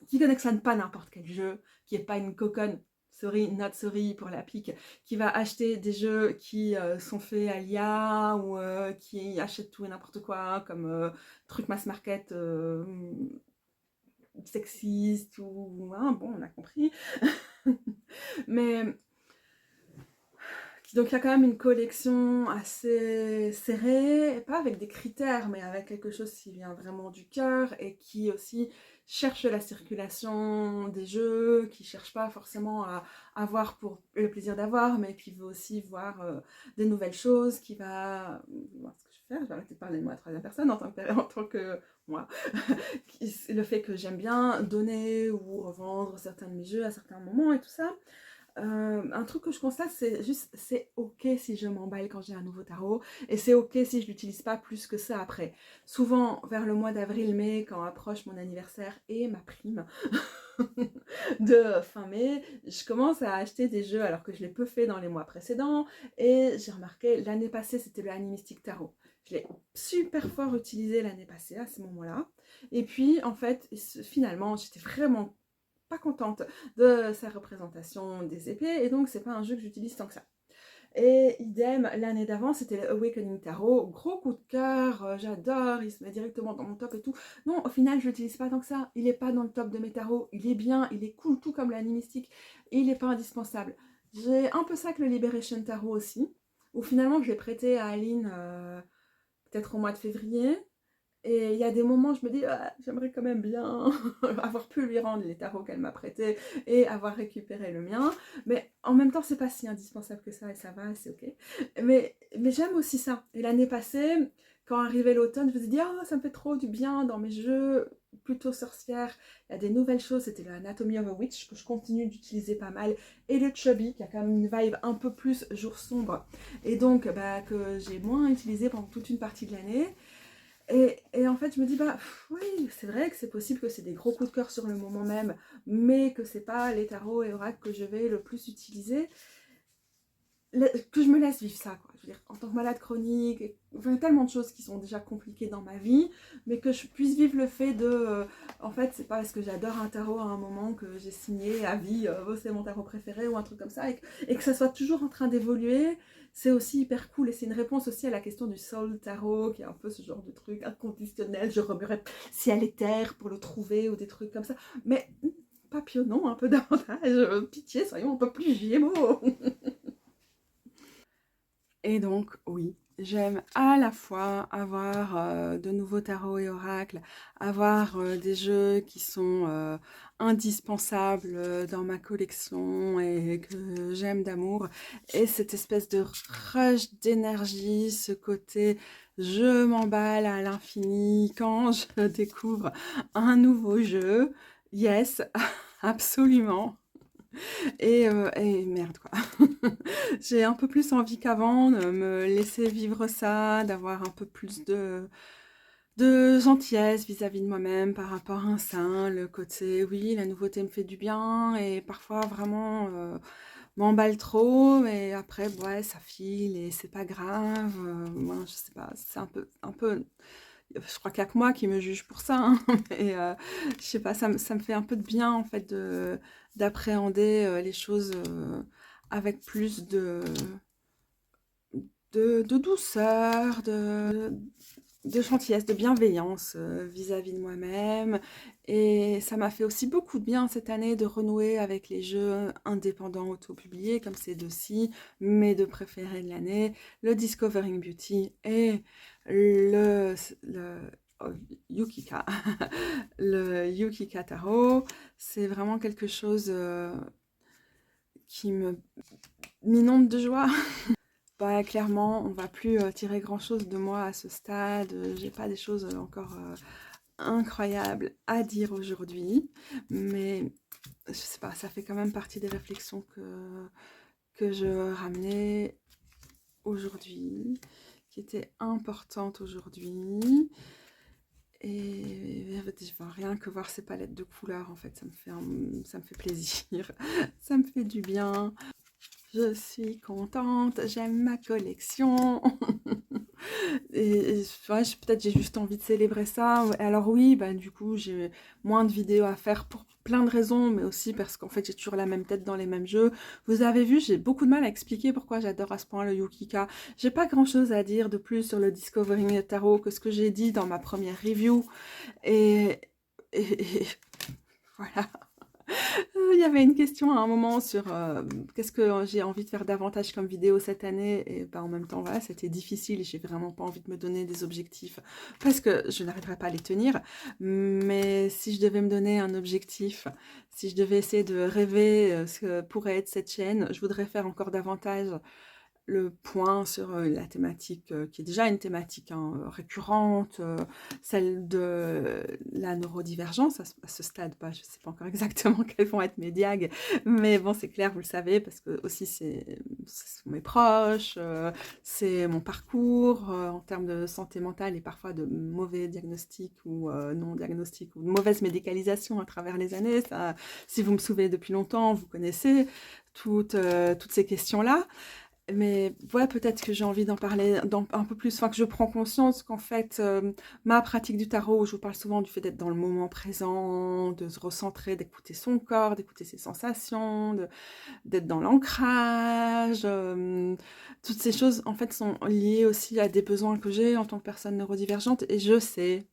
qui ne collectionne pas n'importe quel jeu, qui n'est pas une coconne, sorry, not sorry pour la pique, qui va acheter des jeux qui sont faits à l'IA ou qui achète tout et n'importe quoi, comme truc mass market sexiste ou... Hein, bon, on a compris. Mais donc il y a quand même une collection assez serrée, pas avec des critères, mais avec quelque chose qui vient vraiment du cœur et qui aussi cherche la circulation des jeux, qui cherche pas forcément à avoir pour le plaisir d'avoir, mais qui veut aussi voir des nouvelles choses, qui va... Voir ce que je vais faire, je vais arrêter de parler de moi à la troisième personne en tant que moi. Le fait que j'aime bien donner ou revendre certains de mes jeux à certains moments et tout ça. Un truc que je constate, c'est juste, c'est ok si je m'emballe quand j'ai un nouveau tarot, et c'est ok si je l'utilise pas plus que ça après. Souvent, vers le mois d'avril-mai, quand approche mon anniversaire et ma prime de fin mai, je commence à acheter des jeux alors que je l'ai peu fait dans les mois précédents, et j'ai remarqué, l'année passée, c'était le Animistic Tarot. Je l'ai super fort utilisé l'année passée à ce moment-là, et puis en fait, finalement, j'étais vraiment pas contente de sa représentation des épées, et donc c'est pas un jeu que j'utilise tant que ça. Et idem, l'année d'avant, c'était le Awakening Tarot, gros coup de cœur, j'adore, il se met directement dans mon top et tout. Non, au final, je l'utilise pas tant que ça, il est pas dans le top de mes tarots, il est bien, il est cool, tout comme l'animystique, il est pas indispensable. J'ai un peu ça que le Liberation Tarot aussi, où finalement je l'ai prêté à Aline peut-être au mois de février, Et il y a des moments, je me dis, ah, j'aimerais quand même bien avoir pu lui rendre les tarots qu'elle m'a prêtés et avoir récupéré le mien. Mais en même temps, c'est pas si indispensable que ça et ça va, c'est ok. Mais j'aime aussi ça. Et l'année passée, quand arrivait l'automne, je me suis dit, ah, ça me fait trop du bien dans mes jeux plutôt sorcières. Il y a des nouvelles choses. C'était le Anatomy of a Witch que je continue d'utiliser pas mal. Et le Chubby, qui a quand même une vibe un peu plus jour sombre. Et donc, bah, que j'ai moins utilisé pendant toute une partie de l'année. Et en fait, je me dis, bah oui, c'est vrai que c'est possible que c'est des gros coups de cœur sur le moment même, mais que c'est pas les tarots et oracles que je vais le plus utiliser, que je me laisse vivre ça, quoi. Je veux dire, en tant que malade chronique, enfin, tellement de choses qui sont déjà compliquées dans ma vie, mais que je puisse vivre le fait de, en fait, c'est pas parce que j'adore un tarot à un moment que j'ai signé à vie, oh, c'est mon tarot préféré ou un truc comme ça, et que ça soit toujours en train d'évoluer. C'est aussi hyper cool et c'est une réponse aussi à la question du soul tarot qui est un peu ce genre de truc inconditionnel, je remuerai ciel et terre pour le trouver ou des trucs comme ça, mais papillonnons un peu davantage, pitié, soyons un peu plus gémeaux. Et donc, oui, j'aime à la fois avoir de nouveaux tarots et oracles, avoir des jeux qui sont indispensables dans ma collection et que j'aime d'amour, et cette espèce de rush d'énergie, ce côté je m'emballe à l'infini quand je découvre un nouveau jeu. Yes, absolument. Et merde quoi. J'ai un peu plus envie qu'avant de me laisser vivre ça, d'avoir un peu plus de gentillesse vis-à-vis de moi-même par rapport à ça, le côté oui, la nouveauté me fait du bien et parfois vraiment m'emballe trop, mais après ouais, ça file et c'est pas grave. Moi, je sais pas, c'est un peu je crois qu'il y a que moi qui me juge pour ça, hein, mais je sais pas, ça me fait un peu de bien en fait d'appréhender les choses avec plus de douceur, de gentillesse, de bienveillance vis-à-vis de moi-même. Et ça m'a fait aussi beaucoup de bien cette année de renouer avec les jeux indépendants auto-publiés, comme ces deux-ci, mes deux préférés de l'année, le Discovering Beauty et le oh, Yukika. Le Yukika Taro. C'est vraiment quelque chose qui me m'inonde de joie. Bah, clairement, on va plus tirer grand-chose de moi à ce stade. J'ai pas des choses encore incroyables à dire aujourd'hui, mais je sais pas, ça fait quand même partie des réflexions que je ramenais aujourd'hui, qui étaient importantes aujourd'hui. Et enfin, rien que voir ces palettes de couleurs, en fait, ça me fait plaisir, ça me fait du bien. Je suis contente, j'aime ma collection. Et ouais, peut-être j'ai juste envie de célébrer ça. Alors oui, bah, du coup, j'ai moins de vidéos à faire pour plein de raisons, mais aussi parce qu'en fait, j'ai toujours la même tête dans les mêmes jeux. Vous avez vu, j'ai beaucoup de mal à expliquer pourquoi j'adore à ce point le Yukika. J'ai pas grand-chose à dire de plus sur le Discovering Tarot que ce que j'ai dit dans ma première review. Et voilà. Il y avait une question à un moment sur qu'est-ce que j'ai envie de faire davantage comme vidéo cette année, et bah, en même temps voilà, c'était difficile et j'ai vraiment pas envie de me donner des objectifs parce que je n'arriverai pas à les tenir, mais si je devais me donner un objectif, si je devais essayer de rêver ce que pourrait être cette chaîne, je voudrais faire encore davantage le point sur la thématique qui est déjà une thématique hein, récurrente, celle de la neurodivergence à ce stade. Bah, je ne sais pas encore exactement quelles vont être mes diags, mais bon, c'est clair, vous le savez, parce que aussi ce sont mes proches, c'est mon parcours en termes de santé mentale et parfois de mauvais diagnostics ou non diagnostics ou de mauvaise médicalisation à travers les années. Ça, si vous me suivez depuis longtemps, vous connaissez toutes ces questions-là. Mais ouais, peut-être que j'ai envie d'en parler un peu plus, enfin que je prends conscience qu'en fait, ma pratique du tarot, où je vous parle souvent du fait d'être dans le moment présent, de se recentrer, d'écouter son corps, d'écouter ses sensations, d'être dans l'ancrage, toutes ces choses en fait sont liées aussi à des besoins que j'ai en tant que personne neurodivergente, et je sais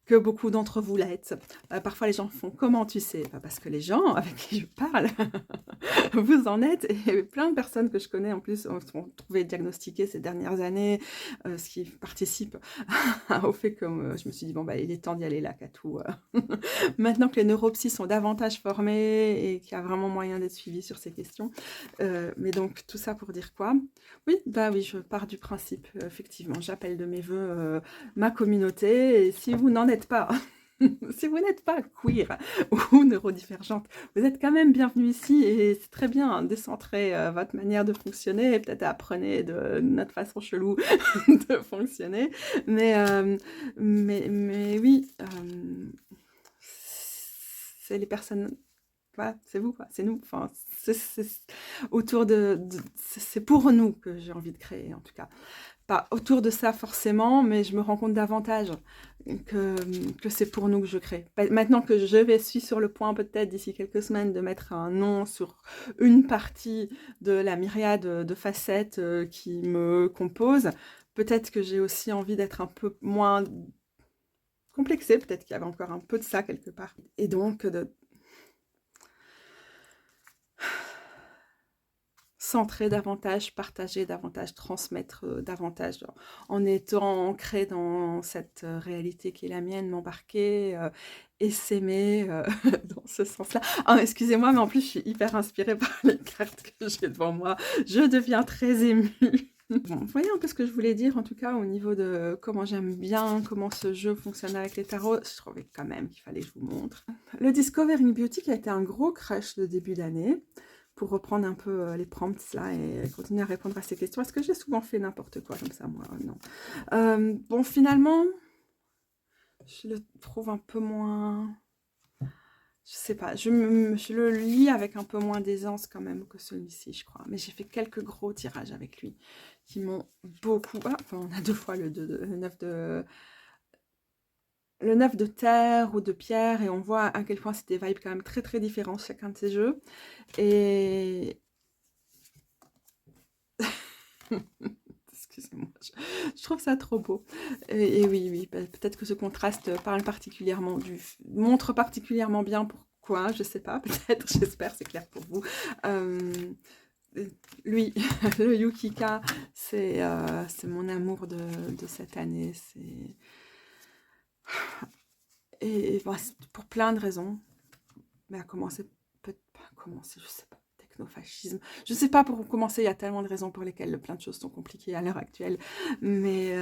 que beaucoup d'entre vous l'êtes. Parfois, les gens font « Comment tu sais ?» Parce que les gens avec qui je parle, vous en êtes. Et plein de personnes que je connais, en plus, sont trouvées diagnostiquées ces dernières années, ce qui participe au fait que je me suis dit « Bon, bah, il est temps d'y aller là, Katou. » Maintenant que les neuropsys sont davantage formés et qu'il y a vraiment moyen d'être suivi sur ces questions. Mais donc, tout ça pour dire quoi? Oui, bah oui, je pars du principe, effectivement. J'appelle de mes voeux ma communauté. Et si vous n'en êtes pas, si vous n'êtes pas queer ou neurodivergente, vous êtes quand même bienvenue ici et c'est très bien, hein, décentrer votre manière de fonctionner et peut-être apprenez de notre façon chelou de fonctionner. Mais oui, c'est les personnes, voilà, c'est vous, quoi, c'est nous. Enfin, autour c'est pour nous que j'ai envie de créer, en tout cas. Pas autour de ça forcément, mais je me rends compte davantage que c'est pour nous que je crée. Maintenant que suis sur le point peut-être d'ici quelques semaines de mettre un nom sur une partie de la myriade de facettes qui me composent, peut-être que j'ai aussi envie d'être un peu moins complexée, peut-être qu'il y avait encore un peu de ça quelque part. Et donc de centrer davantage, partager davantage, transmettre davantage, en étant ancré dans cette réalité qui est la mienne, m'embarquer et s'aimer dans ce sens-là. Ah, excusez-moi, mais en plus, je suis hyper inspirée par les cartes que j'ai devant moi. Je deviens très émue. Bon, vous voyez un peu ce que je voulais dire, en tout cas, au niveau de comment j'aime bien, comment ce jeu fonctionne avec les tarots. Je trouvais quand même qu'il fallait que je vous montre. Le Discovering Beauty qui a été un gros crush de début d'année, pour reprendre un peu les prompts là et continuer à répondre à ces questions. Est-ce que j'ai souvent fait n'importe quoi comme ça, moi? Non. Bon, finalement, je le trouve un peu moins... Je sais pas, je le lis avec un peu moins d'aisance quand même que celui-ci, je crois. Mais j'ai fait quelques gros tirages avec lui qui m'ont beaucoup... Ah, enfin, on a 2 fois le 9 de terre ou de pierre, et on voit à quel point c'est des vibes quand même très très différents chacun de ces jeux. Et... Excusez-moi, je trouve ça trop beau. Et oui, peut-être que ce contraste montre particulièrement bien pourquoi, je sais pas, peut-être, j'espère, c'est clair pour vous. Lui, le Yukika, c'est mon amour de cette année. Et bah, pour plein de raisons. Mais à commencer, je sais pas, technofascisme. Je sais pas pour commencer, il y a tellement de raisons pour lesquelles plein de choses sont compliquées à l'heure actuelle. Mais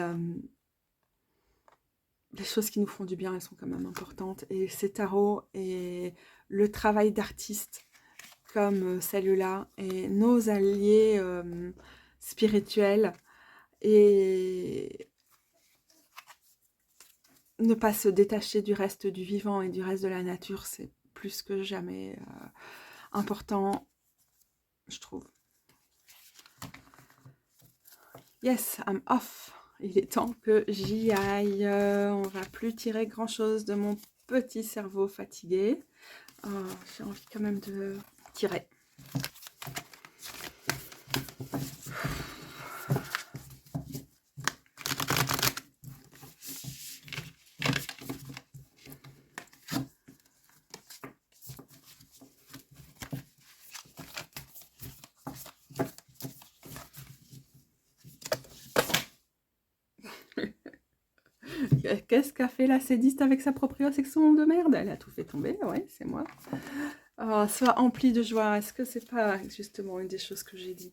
les choses qui nous font du bien, elles sont quand même importantes. Et ces tarots et le travail d'artiste comme celui-là et nos alliés spirituels et ne pas se détacher du reste du vivant et du reste de la nature, c'est plus que jamais important, je trouve. Yes, I'm off. Il est temps que j'y aille. On va plus tirer grand chose de mon petit cerveau fatigué. J'ai envie quand même de tirer. Qu'est-ce qu'a fait la sédiste avec sa proprioception de merde? Elle a tout fait tomber, ouais, c'est moi. Oh, sois empli de joie. Est-ce que c'est pas justement une des choses que j'ai dit?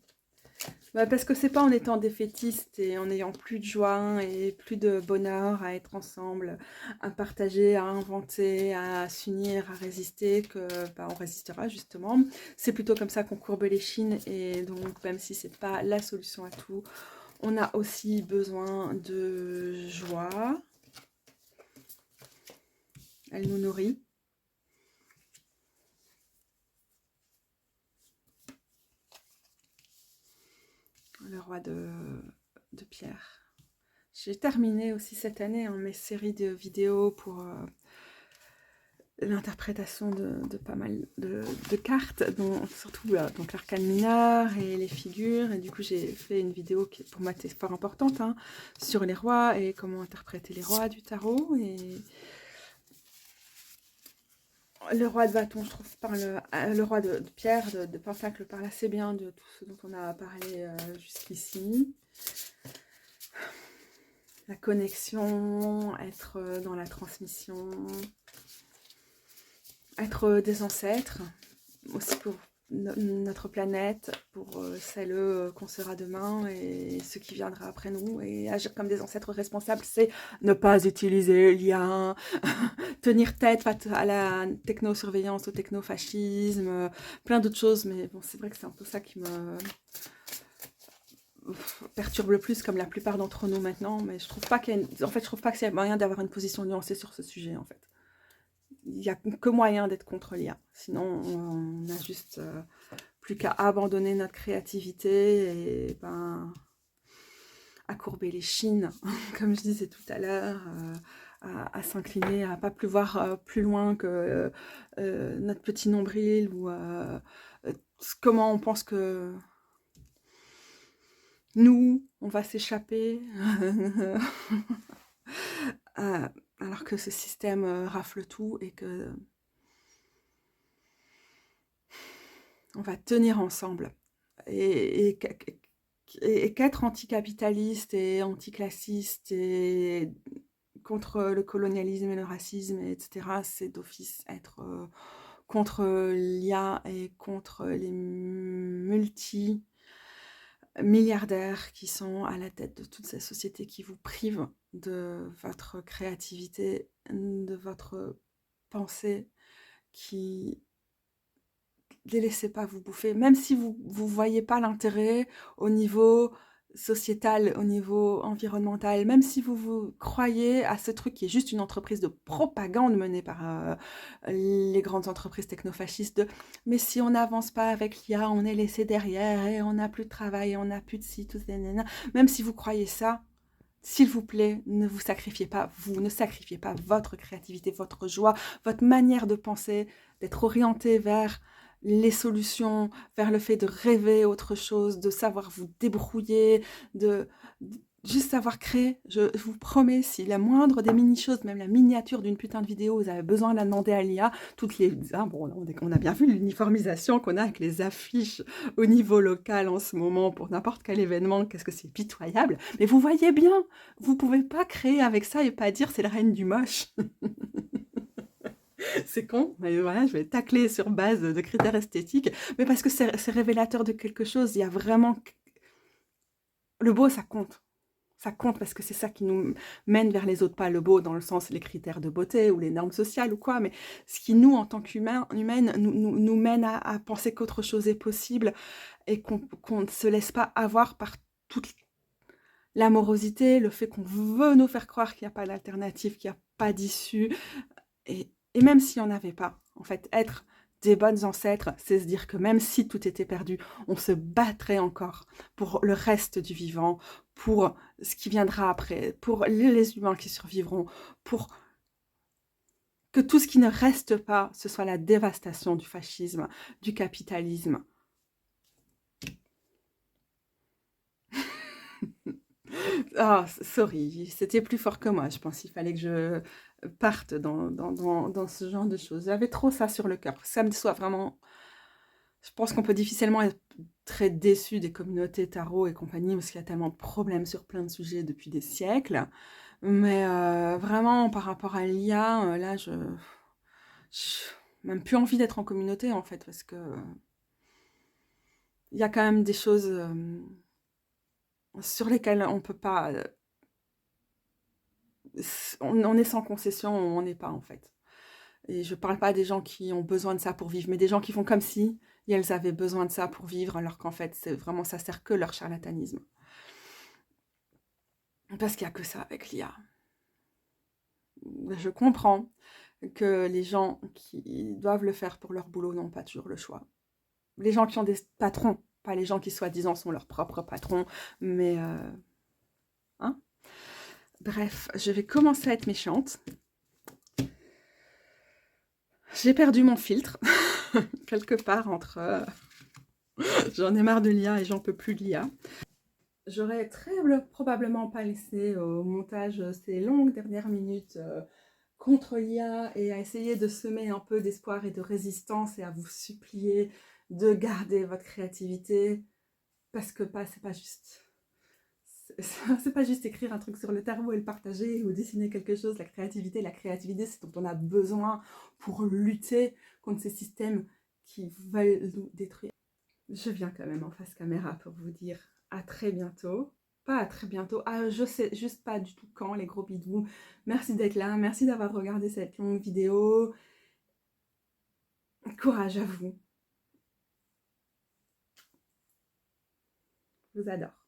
Bah, parce que c'est pas en étant défaitiste et en n'ayant plus de joie et plus de bonheur à être ensemble, à partager, à inventer, à s'unir, à résister que bah, on résistera justement. C'est plutôt comme ça qu'on courbe les chines, et donc même si c'est pas la solution à tout, on a aussi besoin de joie. Elle nous nourrit. Le roi de pierre. J'ai terminé aussi cette année mes séries de vidéos pour l'interprétation de pas mal de cartes, dont surtout donc l'arcane mineur et les figures. Et du coup, j'ai fait une vidéo qui pour moi était fort importante, hein, sur les rois et comment interpréter les rois du tarot. Et Le roi de bâton, je trouve, le roi de pierre, de pentacle, parle assez bien de tout ce dont on a parlé jusqu'ici. La connexion, être dans la transmission, être des ancêtres, aussi pour notre planète, pour celle qu'on sera demain et ce qui viendra après nous. Et agir comme des ancêtres responsables, c'est ne pas utiliser l'IA, tenir tête à la technosurveillance, au technofascisme, plein d'autres choses. Mais bon, c'est vrai que c'est un peu ça qui me perturbe le plus, comme la plupart d'entre nous maintenant. Mais je trouve pas qu'il y a je trouve pas qu'il y a moyen d'avoir une position nuancée sur ce sujet, en fait. Il n'y a que moyen d'être contre l'IA. Sinon, on a juste plus qu'à abandonner notre créativité et à courber les chines, comme je disais tout à l'heure, à s'incliner, à pas plus voir plus loin que notre petit nombril ou comment on pense que nous, on va s'échapper. Alors que ce système rafle tout et que on va tenir ensemble. Et qu'être anticapitaliste et anticlassiste et contre le colonialisme et le racisme, etc., c'est d'office être contre l'IA et contre les multimilliardaires qui sont à la tête de toutes ces sociétés qui vous privent de votre créativité, de votre pensée, qui ne les laissez pas vous bouffer, même si vous ne voyez pas l'intérêt au niveau sociétal, au niveau environnemental, même si vous croyez à ce truc qui est juste une entreprise de propagande menée par les grandes entreprises technofascistes de « mais si on n'avance pas avec l'IA, on est laissé derrière et on n'a plus de travail, on n'a plus de ci, tout ça, même si vous croyez ça, s'il vous plaît, ne vous sacrifiez pas, vous ne sacrifiez pas votre créativité, votre joie, votre manière de penser, d'être orienté vers les solutions, vers le fait de rêver autre chose, de savoir vous débrouiller, de juste savoir créer. Je vous promets, si la moindre des mini-choses, même la miniature d'une putain de vidéo, vous avez besoin de la demander à l'IA, toutes les... Ah bon, on a bien vu l'uniformisation qu'on a avec les affiches au niveau local en ce moment pour n'importe quel événement, qu'est-ce que c'est pitoyable. Mais vous voyez bien, vous pouvez pas créer avec ça et pas dire c'est la reine du moche. C'est con, mais voilà, je vais tacler sur base de critères esthétiques, mais parce que c'est révélateur de quelque chose. Il y a vraiment... Le beau, ça compte. Ça compte parce que c'est ça qui nous mène vers les autres, pas le beau dans le sens les critères de beauté ou les normes sociales ou quoi, mais ce qui nous, en tant qu'humaines, nous mène à penser qu'autre chose est possible et qu'on ne se laisse pas avoir par toute l'amorosité, le fait qu'on veut nous faire croire qu'il n'y a pas d'alternative, qu'il n'y a pas d'issue. Et même s'il n'y en avait pas, en fait, être des bonnes ancêtres, c'est se dire que même si tout était perdu, on se battrait encore pour le reste du vivant, pour ce qui viendra après, pour les humains qui survivront, pour que tout ce qui ne reste pas, ce soit la dévastation du fascisme, du capitalisme. Ah, sorry, c'était plus fort que moi, je pense qu'il fallait que je parte dans ce genre de choses. J'avais trop ça sur le cœur, ça me soit vraiment... Je pense qu'on peut difficilement être très déçu des communautés tarot et compagnie, parce qu'il y a tellement de problèmes sur plein de sujets depuis des siècles. Mais vraiment, par rapport à l'IA, là, je même plus envie d'être en communauté, en fait, parce que il y a quand même des choses sur lesquelles on peut pas... on est sans concession, on n'est pas, en fait. Et je parle pas des gens qui ont besoin de ça pour vivre, mais des gens qui font comme si elles avaient besoin de ça pour vivre, alors qu'en fait, c'est vraiment, ça sert que leur charlatanisme. Parce qu'il n'y a que ça avec l'IA. Je comprends que les gens qui doivent le faire pour leur boulot n'ont pas toujours le choix. Les gens qui ont des patrons, pas les gens qui soi-disant sont leurs propres patrons, mais... hein. Bref, je vais commencer à être méchante. J'ai perdu mon filtre, quelque part entre... j'en ai marre de l'IA et j'en peux plus de l'IA. J'aurais très probablement pas laissé au montage ces longues dernières minutes contre l'IA et à essayer de semer un peu d'espoir et de résistance et à vous supplier de garder votre créativité parce que c'est pas juste. C'est pas juste écrire un truc sur le tableau et le partager ou dessiner quelque chose. La créativité, c'est dont on a besoin pour lutter contre ces systèmes qui veulent nous détruire. Je viens quand même en face caméra pour vous dire à très bientôt. Pas à très bientôt, je sais juste pas du tout quand, les gros bidous. Merci d'être là, merci d'avoir regardé cette longue vidéo. Courage à vous. Je vous adore.